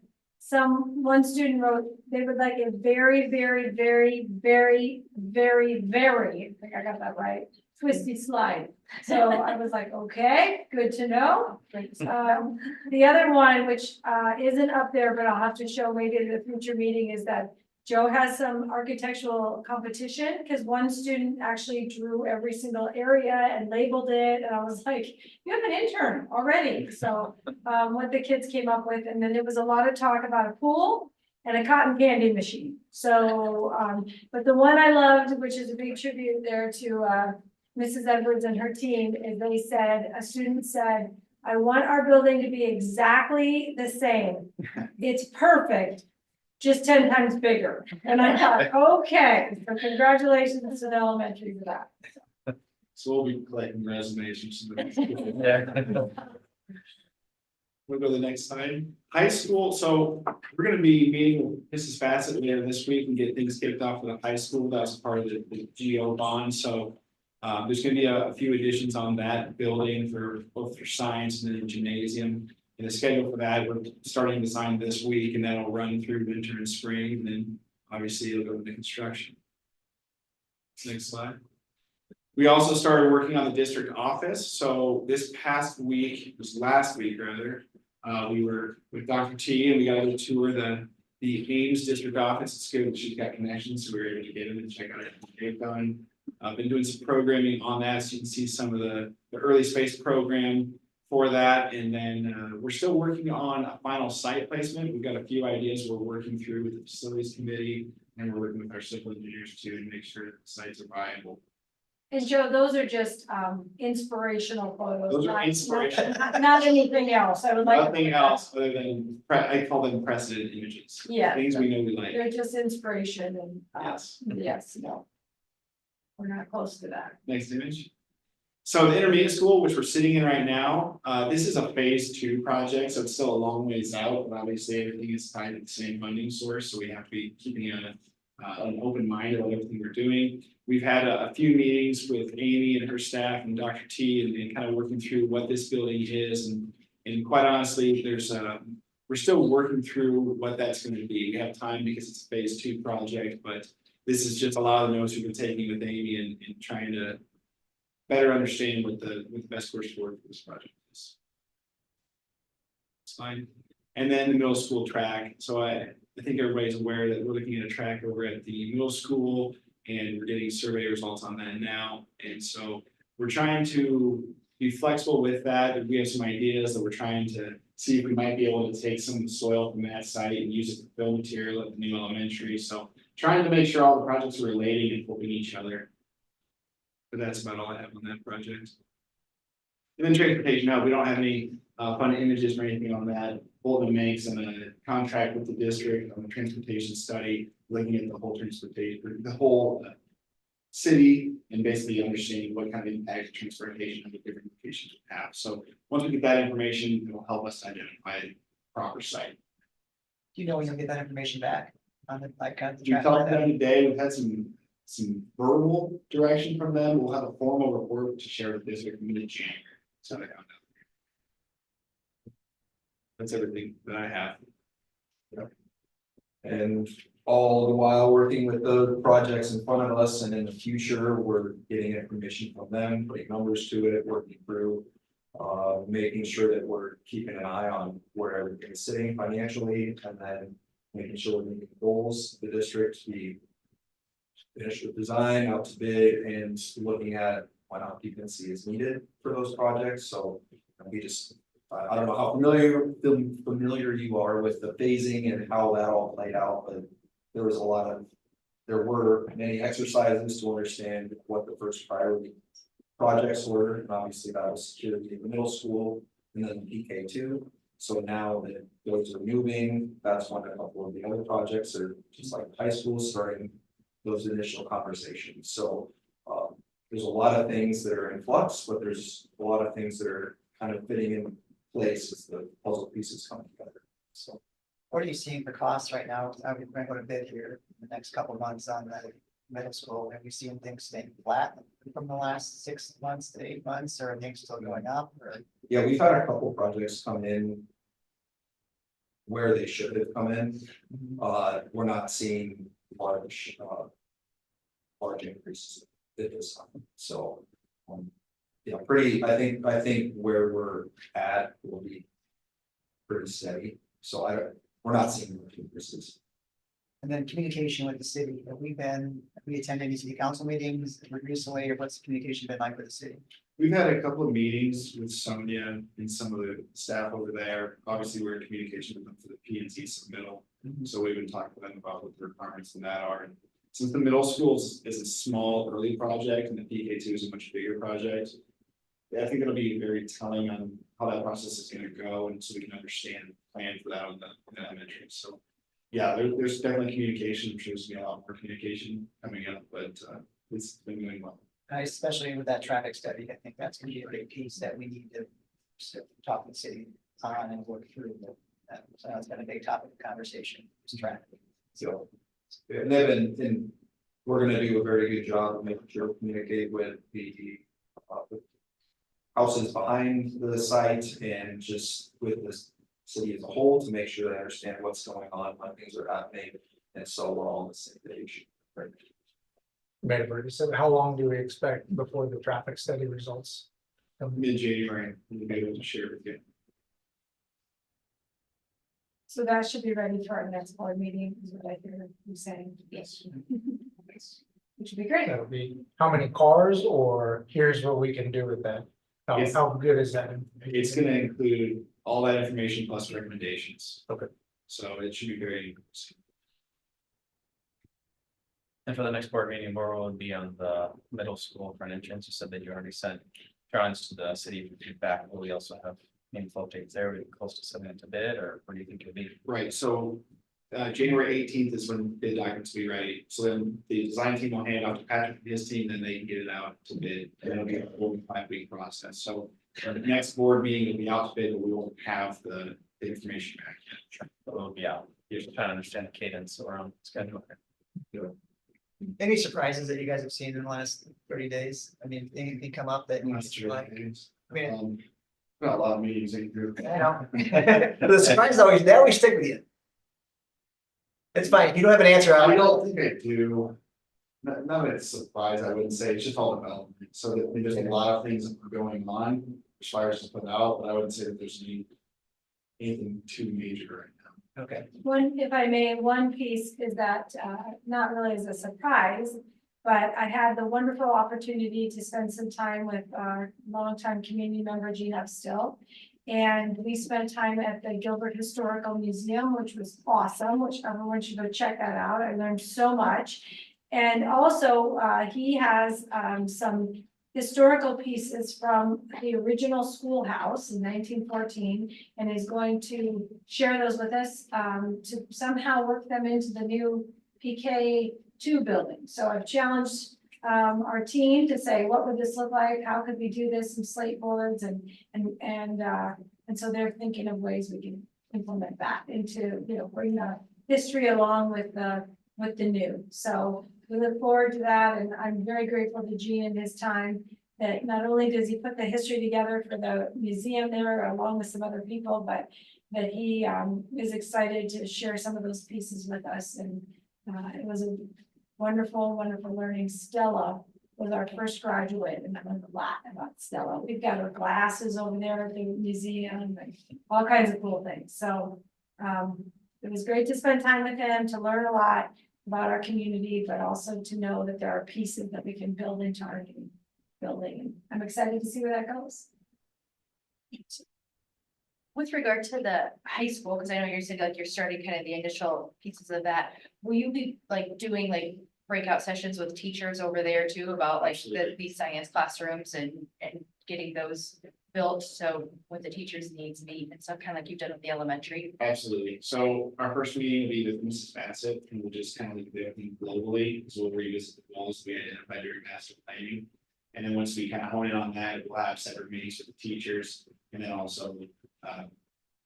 one student wrote, they would like a very, very, very, very, very, very, I think I got that right, twisty slide. So I was like, okay, good to know. The other one, which isn't up there, but I'll have to show maybe at a future meeting, is that Joe has some architectural competition, because one student actually drew every single area and labeled it, and I was like, you have an intern already. So what the kids came up with, and then there was a lot of talk about a pool and a cotton candy machine. So, but the one I loved, which is a big tribute there to Mrs. Edwards and her team, is they said, a student said, I want our building to be exactly the same. It's perfect, just 10 times bigger. And I thought, okay, so congratulations to the elementary for that. So we'll be collecting resumes from some of the Yeah. We'll go to the next slide. High school, so we're gonna be meeting with Mrs. Bassett later this week and get things kicked off with the high school. That's part of the GO bond, so. There's gonna be a few additions on that building for both for science and then gymnasium. And the schedule for that, we're starting design this week, and that'll run through winter and spring, and then obviously it'll go into construction. Next slide. We also started working on the district office, so this past week, this last week rather, we were with Dr. T and we got to tour the Ames district office. It's good that she's got connections, so we were able to get in and check out what they've done. I've been doing some programming on that, so you can see some of the early space program for that, and then we're still working on a final site placement. We've got a few ideas we're working through with the facilities committee, and we're working with our civil engineers too to make sure that the sites are viable. And Joe, those are just inspirational photos. Those are not- inspirational. Not anything else. I would like. to- Nothing else other than, I call them precedent images. Yeah. Things we know we like. They're just inspiration and, Yes. yes, no. We're not close to that. Next image. So the intermediate school, which we're sitting in right now, this is a phase 2 project, so it's still a long ways out, but obviously everything is tied to the same funding source, so we have to be keeping an open mind about everything we're doing. We've had a few meetings with Amy and her staff and Dr. T and kind of working through what this building is, and quite honestly, we're still working through what that's going to be. We have time because it's a phase 2 project, but this is just a lot of the notes we've been taking with Amy and trying to better understand what the best course forward for this project is. It's fine. And then the middle school track. So I think everybody's aware that we're looking at a track over at the middle school, and we're getting survey results on that now. And so we're trying to be flexible with that. We have some ideas that we're trying to see if we might be able to take some of the soil from that site and use it for fill material at the new elementary. So trying to make sure all the projects are relating and helping each other. But that's about all I have on that project. And then transportation, no, we don't have any fun images or anything on that. Bolton makes and a contract with the district on the transportation study, looking at the whole transportation, the whole city and basically understanding what kind of impact transportation of the different locations would have. So once we get that information, it will help us identify the proper site. Do you know when you'll get that information back on the, like, the We traffic talked to light? them today, we've had some verbal direction from them, we'll have a formal report to share with the district mid-January. So they don't know. That's everything that I have. And all the while working with the projects in front of us and in the future, we're getting information from them, putting numbers to it, working through. Making sure that we're keeping an eye on where everything's sitting financially and then making sure we're meeting goals, the district, the initial design out to bid and looking at what occupancy is needed for those projects. So we just, I don't know how familiar you are with the phasing and how that all played out, but there were many exercises to understand what the first priority projects were, and obviously that was security in the middle school and then PK2. So now that those are moving, that's when a couple of the other projects are just like high school starting those initial conversations. So there's a lot of things that are in flux, but there's a lot of things that are kind of fitting in place as the puzzle pieces come together. So What are you seeing for costs right now? I would bring a bid here in the next couple of months on the middle school. Have you seen things staying flat from the last 6 months to 8 months, or are things still going up? Or yeah, we've had a couple projects come in where they should have come in. We're not seeing large increases at this time. So, yeah, I think where we're at will be pretty steady. So we're not seeing large increases. And then communication with the city. Have we attended any city council meetings recently, or what's the communication been like with the city? We've had a couple of meetings with Sonia and some of the staff over there. Obviously, we're in communication with them for the P&Z submittal. So we've been talking to them about what the requirements in that are. And since the middle school is a small early project and the PK2 is a much bigger project, I think it'll be very telling on how that process is going to go, and so we can understand, plan for that on the elementary. So yeah, there's definitely communication. I'm sure there's gonna be a lot more communication coming up, but it's been going well. Especially with that traffic study, I think that's gonna be a big piece that we need to talk to the city on and work through. So it's been a big topic of conversation, is traffic. So, and we're gonna do a very good job of making sure we communicate with the houses behind the site and just with this city as a whole to make sure they understand what's going on when things are happening. And so we're all on the same page. Right. Mayor, so how long do we expect before the traffic study results? Mid-January, we'll be able to share with you. So that should be ready for our next board meeting, is what I hear you saying. Yes. Which would be great. That'll be how many cars, or here's what we can do with that? Yes. How good is that? It's gonna include all that information plus recommendations. Okay. So it should be very interesting. And for the next board meeting, where will it be on the middle school for an entrance? You said that you already sent drawings to the city for feedback. Will we also have meaningful updates there? Are we close to submitting to bid, or what do you think it'll be? Right, so January 18th is when bid documents will be ready. So then the design team will hand it out to Patrick and his team, then they can get it out to bid. And it'll be a 4 to 5 week process. So the next board meeting will be out to bid, but we won't have the information back yet. It will be out. You're just trying to understand the cadence around schedule. Any surprises that you guys have seen in the last 30 days? I mean, anything come up that you That's true. like? I mean, Got a lot of meetings in group. I know. The surprises they always stick with you. It's fine. If you don't have an answer, I I don't think I do. None of it's a surprise, I wouldn't say, it's just all development, so that there's a lot of things that are going on, as far as to put out, but I wouldn't say that there's anything too major right now. Okay. If I may, one piece is that, not really as a surprise, but I had the wonderful opportunity to spend some time with our longtime community member, Gina Still. And we spent time at the Gilbert Historical Museum, which was awesome, which everyone should go check that out. I learned so much. And also, he has some historical pieces from the original schoolhouse in 1914, and is going to share those with us, to somehow work them into the new PK2 building. So I've challenged our team to say, what would this look like? How could we do this? Some slate boards and so they're thinking of ways we can implement that into, bring the history along with the new. So we look forward to that, and I'm very grateful to Gene and his time, that not only does he put the history together for the museum there along with some other people, but that he is excited to share some of those pieces with us. And it was a wonderful, wonderful learning. Stella was our first graduate, and I learned a lot about Stella. We've got her glasses over there at the museum and all kinds of cool things. So it was great to spend time with him, to learn a lot about our community, but also to know that there are pieces that we can build into our new building. And I'm excited to see where that goes. With regard to the high school, because I know you're saying like you're starting kind of the initial pieces of that, will you be like doing like breakout sessions with teachers over there too about like these science classrooms and getting those built so what the teachers' needs meet and stuff, kind of like you've done with the elementary? Absolutely. So our first meeting will be with Mrs. Bassett, and we'll just kind of look at everything globally, because we'll revisit the goals we identified during master planning. And then once we kind of hone in on that, we'll have separate meetings with the teachers, and then also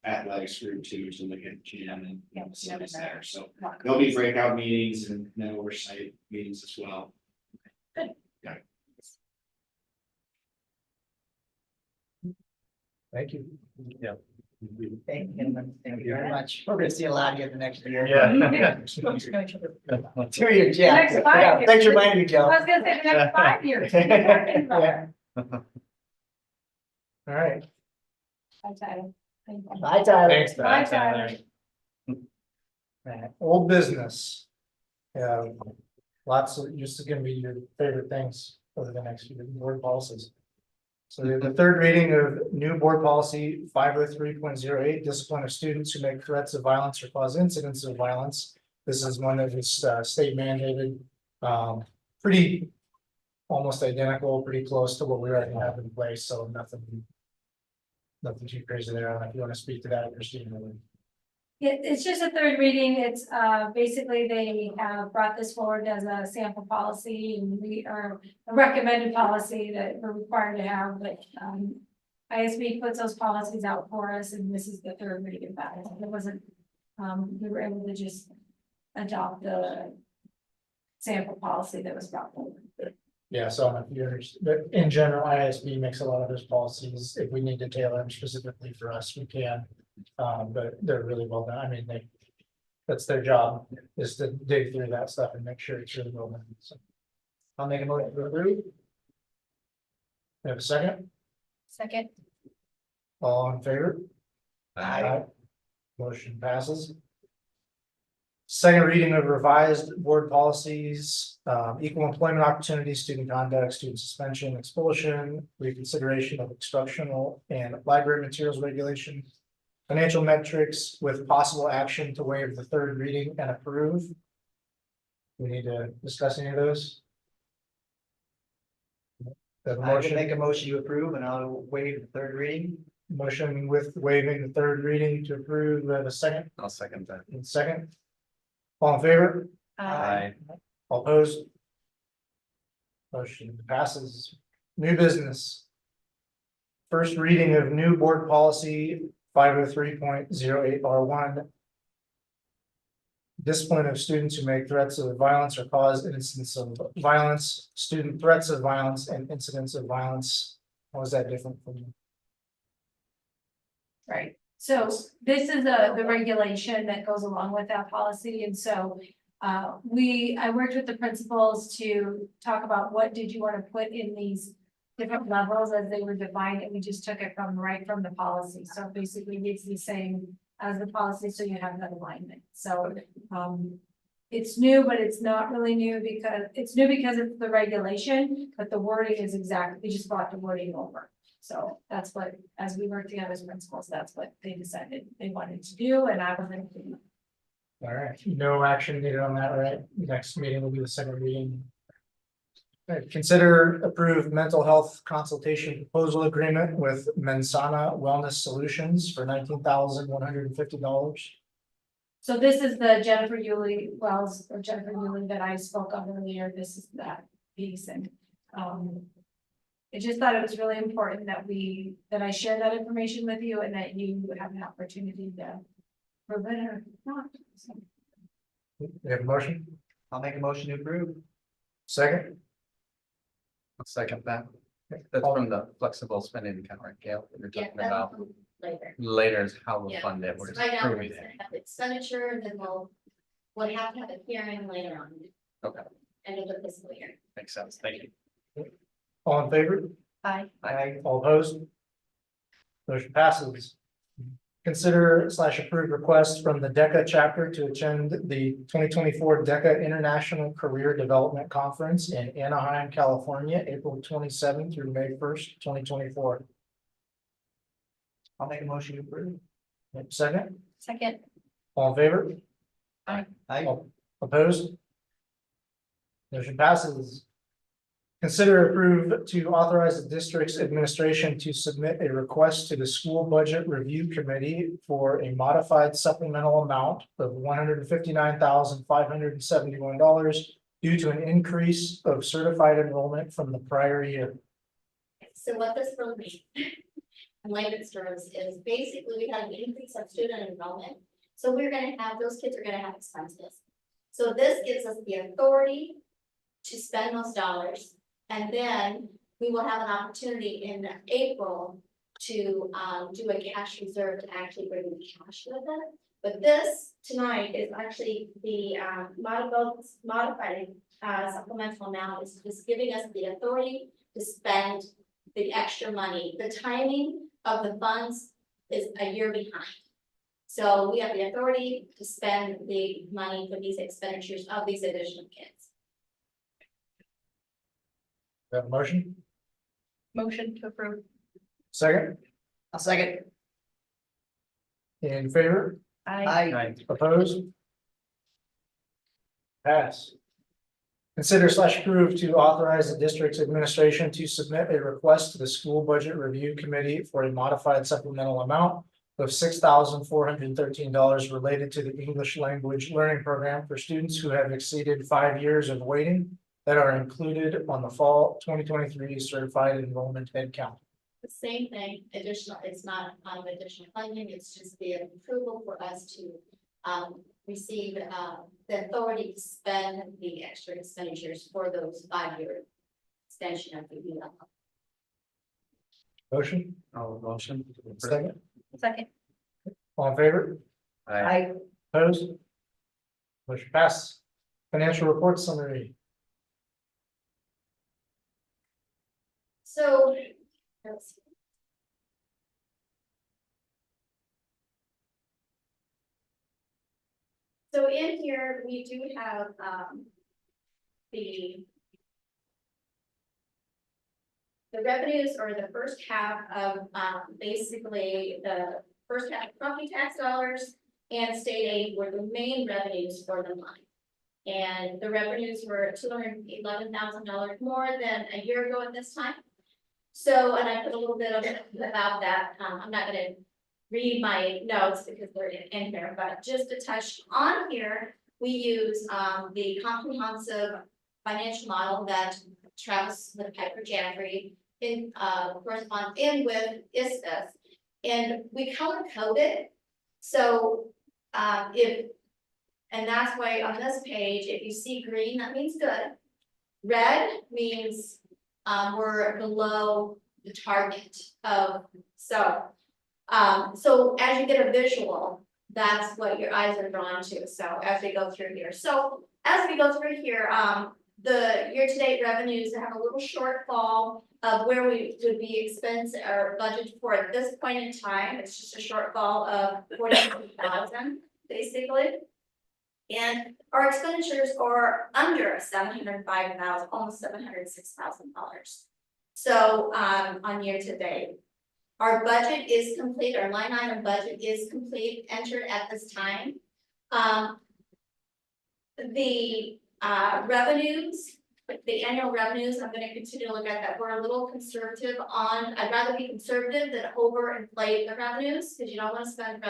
athletics group too, to look at gym and facilities there. So there'll be breakout meetings and then oversight meetings as well. Thank you. Yeah. Thank you very much. We're gonna see a lot of you the next year. Yeah. 2 years, yeah. Next 5 Yeah, years. thanks for reminding me, Joe. I was gonna say the next 5 years. Yeah. All right. Bye, Tyler. Thank you. Bye, Tyler. Thanks, Bye, Tyler. Tyler. Old business. Yeah, lots of, this is gonna be your favorite things over the next few board policies. So the third reading of new board policy 503.08, discipline of students who make threats of violence or cause incidents of violence. This is one that is state mandated, pretty almost identical, pretty close to what we already have in place, so nothing too crazy there. I don't know if you want to speak to that, Christine. It's just a third reading. It's basically they have brought this forward as a sample policy, and we are a recommended policy that we're required to have, but ISB puts those policies out for us, and this is the third reading of that. It wasn't, we were able to just adopt the sample policy that was brought forward. Yeah, so if you're, but in general, ISB makes a lot of those policies. If we need to tailor them specifically for us, we can. But they're really well done. I mean, that's their job, is to dig through that stuff and make sure it's really well done. So I'll make a motion to approve. We have a second, Second. all in favor? Aye. Motion passes. Second reading of revised board policies, equal employment opportunities, student conduct, student suspension, expulsion, reconsideration of instructional and library materials regulation, financial metrics with possible action to waive the third reading and approve. We need to discuss any of those. The I would motion, make a motion to approve, and I'll waive the third reading. motion with waiving the third reading to approve, the second I'll second that. and second. All in favor? All opposed? Motion passes. New business. First reading of new board policy 503.08R1. Discipline of students who make threats of violence or cause incidents of violence, student threats of violence and incidents of violence. How is that different from? Right, so this is the regulation that goes along with that policy, and so. I worked with the principals to talk about what did you want to put in these different levels as they were defined, and we just took it right from the policy. So basically it's the same as the policy, so you have that alignment. So it's new, but it's not really new because it's the regulation, but the wording is exactly, we just brought the wording over. So that's what, as we work together as principals, that's what they decided they wanted to do, and I was going to. All right, no action needed on that, right? Next meeting will be the second reading. Alright, consider approved mental health consultation proposal agreement with Mensana Wellness Solutions for $19,150. So this is the Jennifer Yulee Wells, or Jennifer Yulee that I spoke of earlier, this is that piece and, I just thought it was really important that I share that information with you and that you have an opportunity to prove it or not. So, We have a motion, I'll make a motion to approve. second, I'll second that. That's from the flexible spending account, right, Gail, that you're Yeah, talking that'll about. come later. Later is how we'll Yeah. fund it, we're So just right now, we're approving just it. gonna have the expenditure, and then we'll have to have a hearing later on. Okay. End of the fiscal year. Makes sense, thank you. all in favor? Aye. Aye. All opposed? Motion passes. Consider / approve request from the DECA chapter to attend the 2024 DECA International Career Development Conference in Anaheim, California, April 27th through May 1st, 2024. I'll make a motion to approve. Second, Second. all in favor? Aye. All opposed? Motion passes. Consider approve to authorize the district's administration to submit a request to the School Budget Review Committee for a modified supplemental amount of $159,571 due to an increase of certified enrollment from the prior year. So what this will mean, in layman's terms, is basically we had an increase of student enrollment. So we're gonna have, those kids are gonna have expenses. So this gives us the authority to spend those dollars. And then we will have an opportunity in April to do a cash reserve to actually bring the cash with it. But this tonight is actually the modified supplemental amount is just giving us the authority to spend the extra money. The timing of the funds is a year behind. So we have the authority to spend the money for these expenditures of these additional kids. We have a motion, Motion to approve. second, I'll second. in favor, Aye. opposed? Pass. Consider / approve to authorize the district's administration to submit a request to the School Budget Review Committee for a modified supplemental amount of $6,413 related to the English Language Learning Program for students who have exceeded 5 years of waiting that are included on the fall 2023 certified enrollment head count. The same thing, additional, it's not additional funding, it's just the approval for us to receive the authority to spend the extra expenditures for those 5-year extension of the UL. Motion, Motion. second, Second. all in favor, Aye. opposed? Motion passes. Financial report summary. So, let's see. So in here, we do have, the revenues or the first half of, basically the first half property tax dollars and state aid were the main revenues for the month. And the revenues were $211,000 more than a year ago at this time. So, and I put a little bit of about that, I'm not gonna read my notes because they're in here, but just to touch on here, we use, the comprehensive financial model that Travis with Piper Jaffray in, corresponds in with ISTAS. And we color code it, so, and that's why on this page, if you see green, that means good. Red means we're below the target of, so as you get a visual, that's what your eyes are drawn to, so as we go through here. So as we go through here, the year-to-date revenues have a little shortfall of where we would be expense or budget for at this point in time. It's just a shortfall of 42,000, basically. And our expenditures are under $705,000, almost $706,000. So on year to date, our budget is complete. Our line item budget is complete, entered at this time. The revenues the annual revenues, I'm gonna continue to look at that. We're a little conservative on, I'd rather be conservative than overinflate the revenues, because you don't wanna spend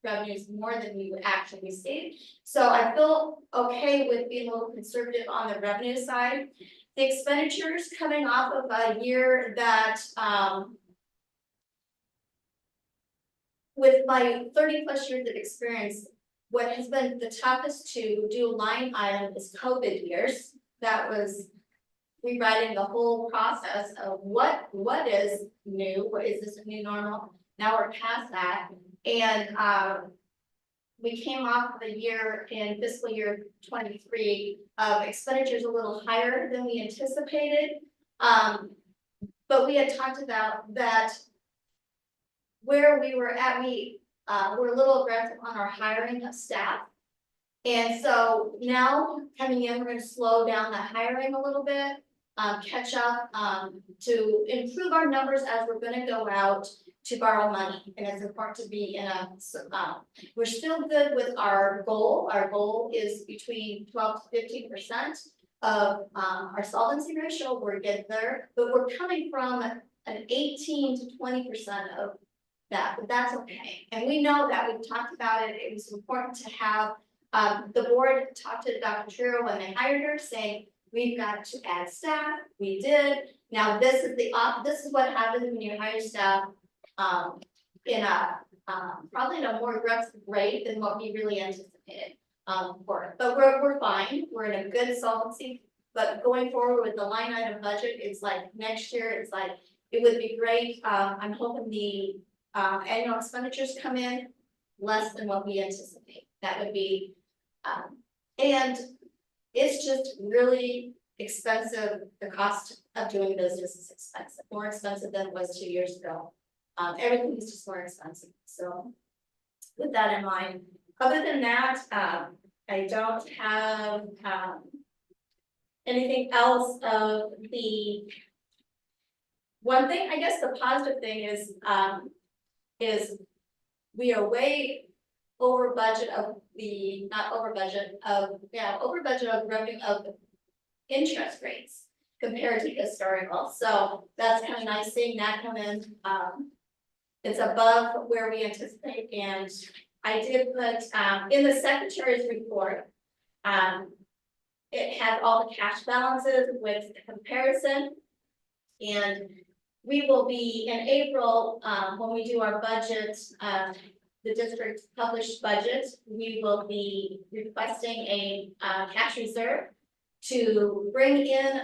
revenues more than you would actually receive. So I feel okay with being a little conservative on the revenue side. The expenditures coming off of a year that, with my 30+ years of experience, what has been the toughest to do line item is COVID years. That was rewriting the whole process of what is new, what is this a new normal? Now we're past that, and we came off of a year in fiscal year 23 of expenditures a little higher than we anticipated. But we had talked about that where we were at, we were a little aggressive on our hiring of staff. And so now coming in, we're gonna slow down the hiring a little bit, catch up, to improve our numbers as we're gonna go out to borrow money. And it's important to be in a, we're still good with our goal. Our goal is between 12 to 15% of our solvency ratio. We're getting there, but we're coming from an 18 to 20% of that, but that's okay. And we know that, we've talked about it. It was important to have the board talk to Dr. Truro when they hired her, saying, we've got to add staff. We did. Now this is this is what happens when you hire staff in a probably in a more aggressive rate than what we really anticipated for it. But we're fine. We're in a good solvency. But going forward with the line item budget, it's like next year, it's like it would be great. I'm hoping the annual expenditures come in less than what we anticipate. That would be, and it's just really expensive. The cost of doing business is expensive, more expensive than it was 2 years ago. Everything is just more expensive. So with that in mind, other than that, I don't have anything else of the one thing. I guess the positive thing is we are way over budget of the, not over budget of, over budget of revenue of interest rates compared to historical. So that's kind of nice seeing that come in. It's above where we anticipate, and I did put in the secretary's report, it had all the cash balances with the comparison. And we will be in April, when we do our budget, the district's published budget, we will be requesting a cash reserve to bring in,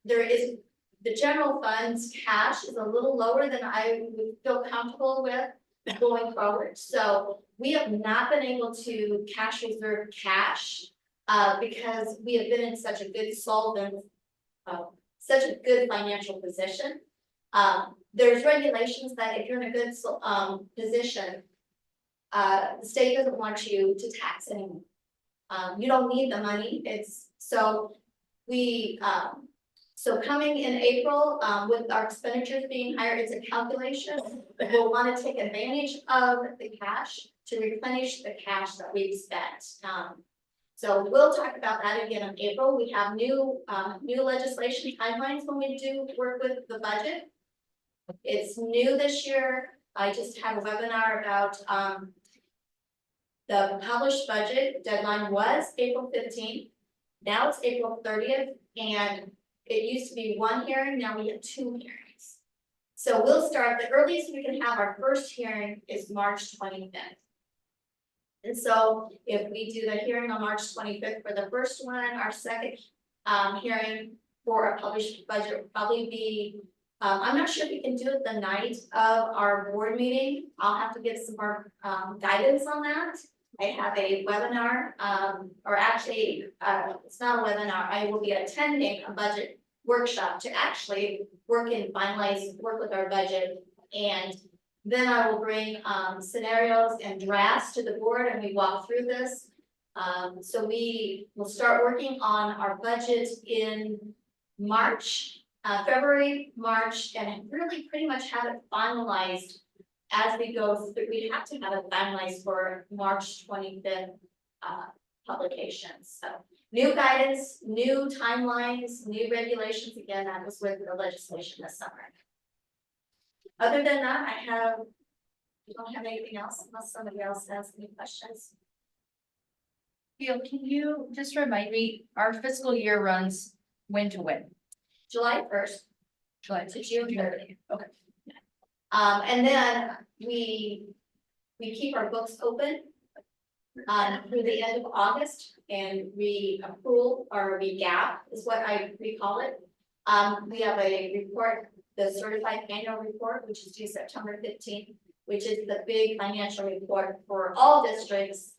there is the general fund's cash is a little lower than I would feel comfortable with going forward. So we have not been able to cash reserve cash because we have been in such a good solvent, such a good financial position. There's regulations that if you're in a good position, the state doesn't want you to tax anymore. You don't need the money. It's so we so coming in April, with our expenditures being higher, it's a calculation. We'll want to take advantage of the cash to replenish the cash that we've spent. So we'll talk about that again in April. We have new legislation timelines when we do work with the budget. It's new this year. I just had a webinar about the published budget deadline was April 15th. Now it's April 30th, and it used to be one hearing, now we have 2 hearings. So we'll start, the earliest we can have our first hearing is March 25th. And so if we do the hearing on March 25th for the first one, our second hearing for a published budget will probably be, I'm not sure if we can do it the night of our board meeting. I'll have to get some more guidance on that. I have a webinar, or actually, it's not a webinar. I will be attending a budget workshop to actually work with our budget. And then I will bring scenarios and drafts to the board, and we walk through this. So we will start working on our budget in March, February, March, and really pretty much have it finalized as we go through. We have to have it finalized for March 25th publications. So new guidance, new timelines, new regulations. Again, that was with the legislation this summer. Other than that, we don't have anything else unless somebody else has any questions. Gail, can you just remind me, our fiscal year runs when to when? July 1st July to June 30th. Okay. And then we keep our books open through the end of August, and we accrue or we gap is what we call it. We have a report, the certified annual report, which is due September 15th, which is the big financial report for all districts.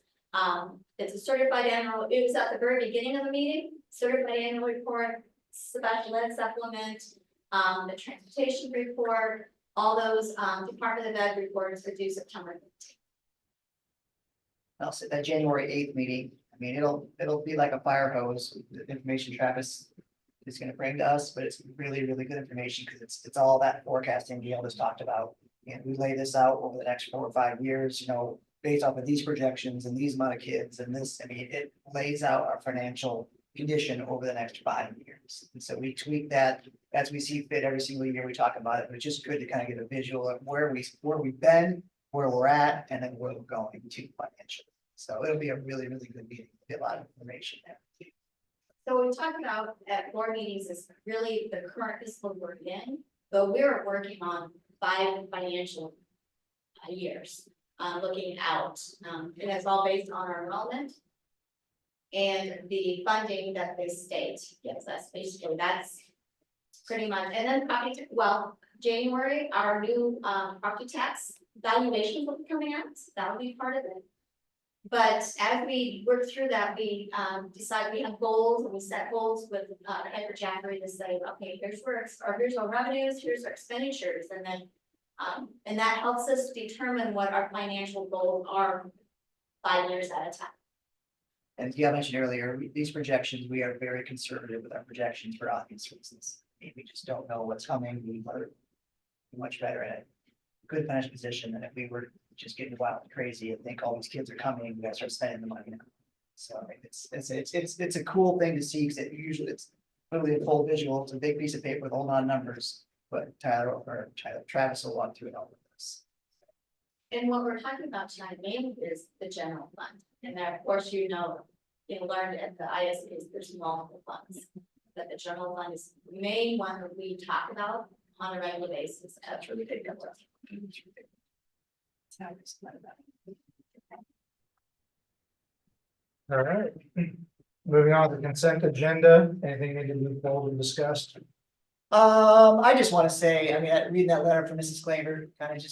It's a certified annual, it was at the very beginning of the meeting, certified annual report, special ed supplement, the transportation report, all those Department of Ed reports are due September 15th. I'll say that January 8th meeting, I mean, it'll be like a fire hose, the information Travis is gonna bring to us, but it's really, really good information, because it's all that forecasting Gail just talked about. And we lay this out over the next 4 or 5 years, you know, based off of these projections and these amount of kids and this, I mean, it lays out our financial condition over the next 5 years. And so we tweak that as we see fit every single year we talk about it, but it's just good to kind of get a visual of where we've been, where we're at, and then where we're going to financially. So it'll be a really, really good meeting, a lot of information there. So what we talk about at board meetings is really the current fiscal we're in, but we're working on 5 financial years, looking out, and it's all based on our enrollment and the funding that the state gives us. Basically, that's pretty much. And then property, well, January, our new property tax valuation will be coming out. So that'll be part of it. But as we work through that, we decide we have goals, and we set goals with Edward Jackery to say, okay, here's our revenues, here's our expenditures, and then and that helps us determine what our financial goals are 5 years at a time. And as Gail mentioned earlier, these projections, we are very conservative with our projections for obvious reasons. We just don't know what's coming. We are much better at a good financial position than if we were just getting wild and crazy and think all these kids are coming, we gotta start spending the money now. So it's a cool thing to see, because usually it's literally a full visual. It's a big piece of paper with all non-numbers, but Travis will walk through it all with us. And what we're talking about tonight mainly is the general fund. And then, of course, you learned at the ISBs, there's multiple funds. But the general fund is the main one that we talk about on a regular basis. That's really big. All right. Moving on to the consent agenda, anything need to move forward and discussed? I just want to say, I mean, reading that letter from Mrs. Claver kind of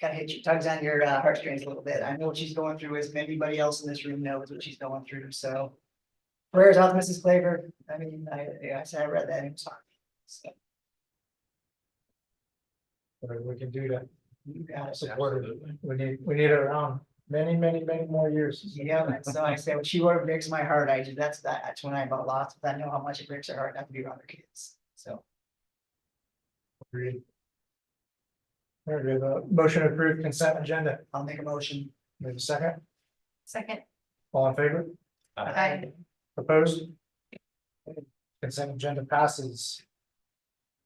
hit your tugs on your heartstrings a little bit. I know what she's going through, as anybody else in this room knows what she's going through. So prayers out to Mrs. Claver. I mean, I said I read that and it was hard. So Whatever we can do to you got it. support it. We need it around many more years. Yeah, so I said, when she wrote breaks my heart, that's when I about lost, I know how much it breaks her heart not to be around her kids. So. Agreed. All right, we have a motion to approve consent agenda. I'll make a motion. We have a second. Second. All in favor? Aye. Opposed? Consent agenda passes.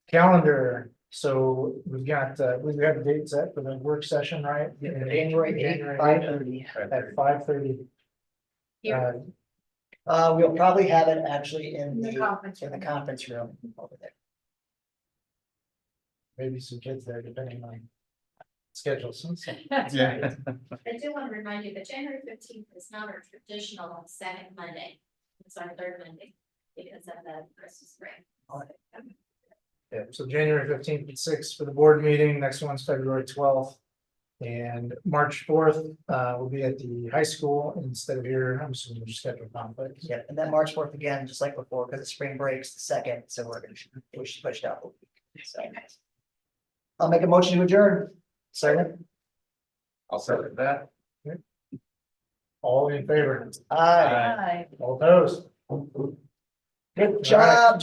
Calendar, so we've got, we have a date set for the work session, right? January 8th, 5:30. At 5:30. Here. We'll probably have it actually in The conference in the conference room over there. Maybe some kids there, depending on schedules. Yeah. I do want to remind you that January 15th is not our traditional second Monday. It's our third Monday because of the Christmas break. Yeah, so January 15th at 6 for the board meeting. Next one's February 12th. And March 4th will be at the high school instead of here. I'm assuming your schedule conflict. Yeah, and then March 4th again, just like before, because the spring breaks the 2nd, so we're gonna push out. So I'll make a motion to adjourn. Second. I'll second that. All in favor? Aye. Aye. All opposed? Good job.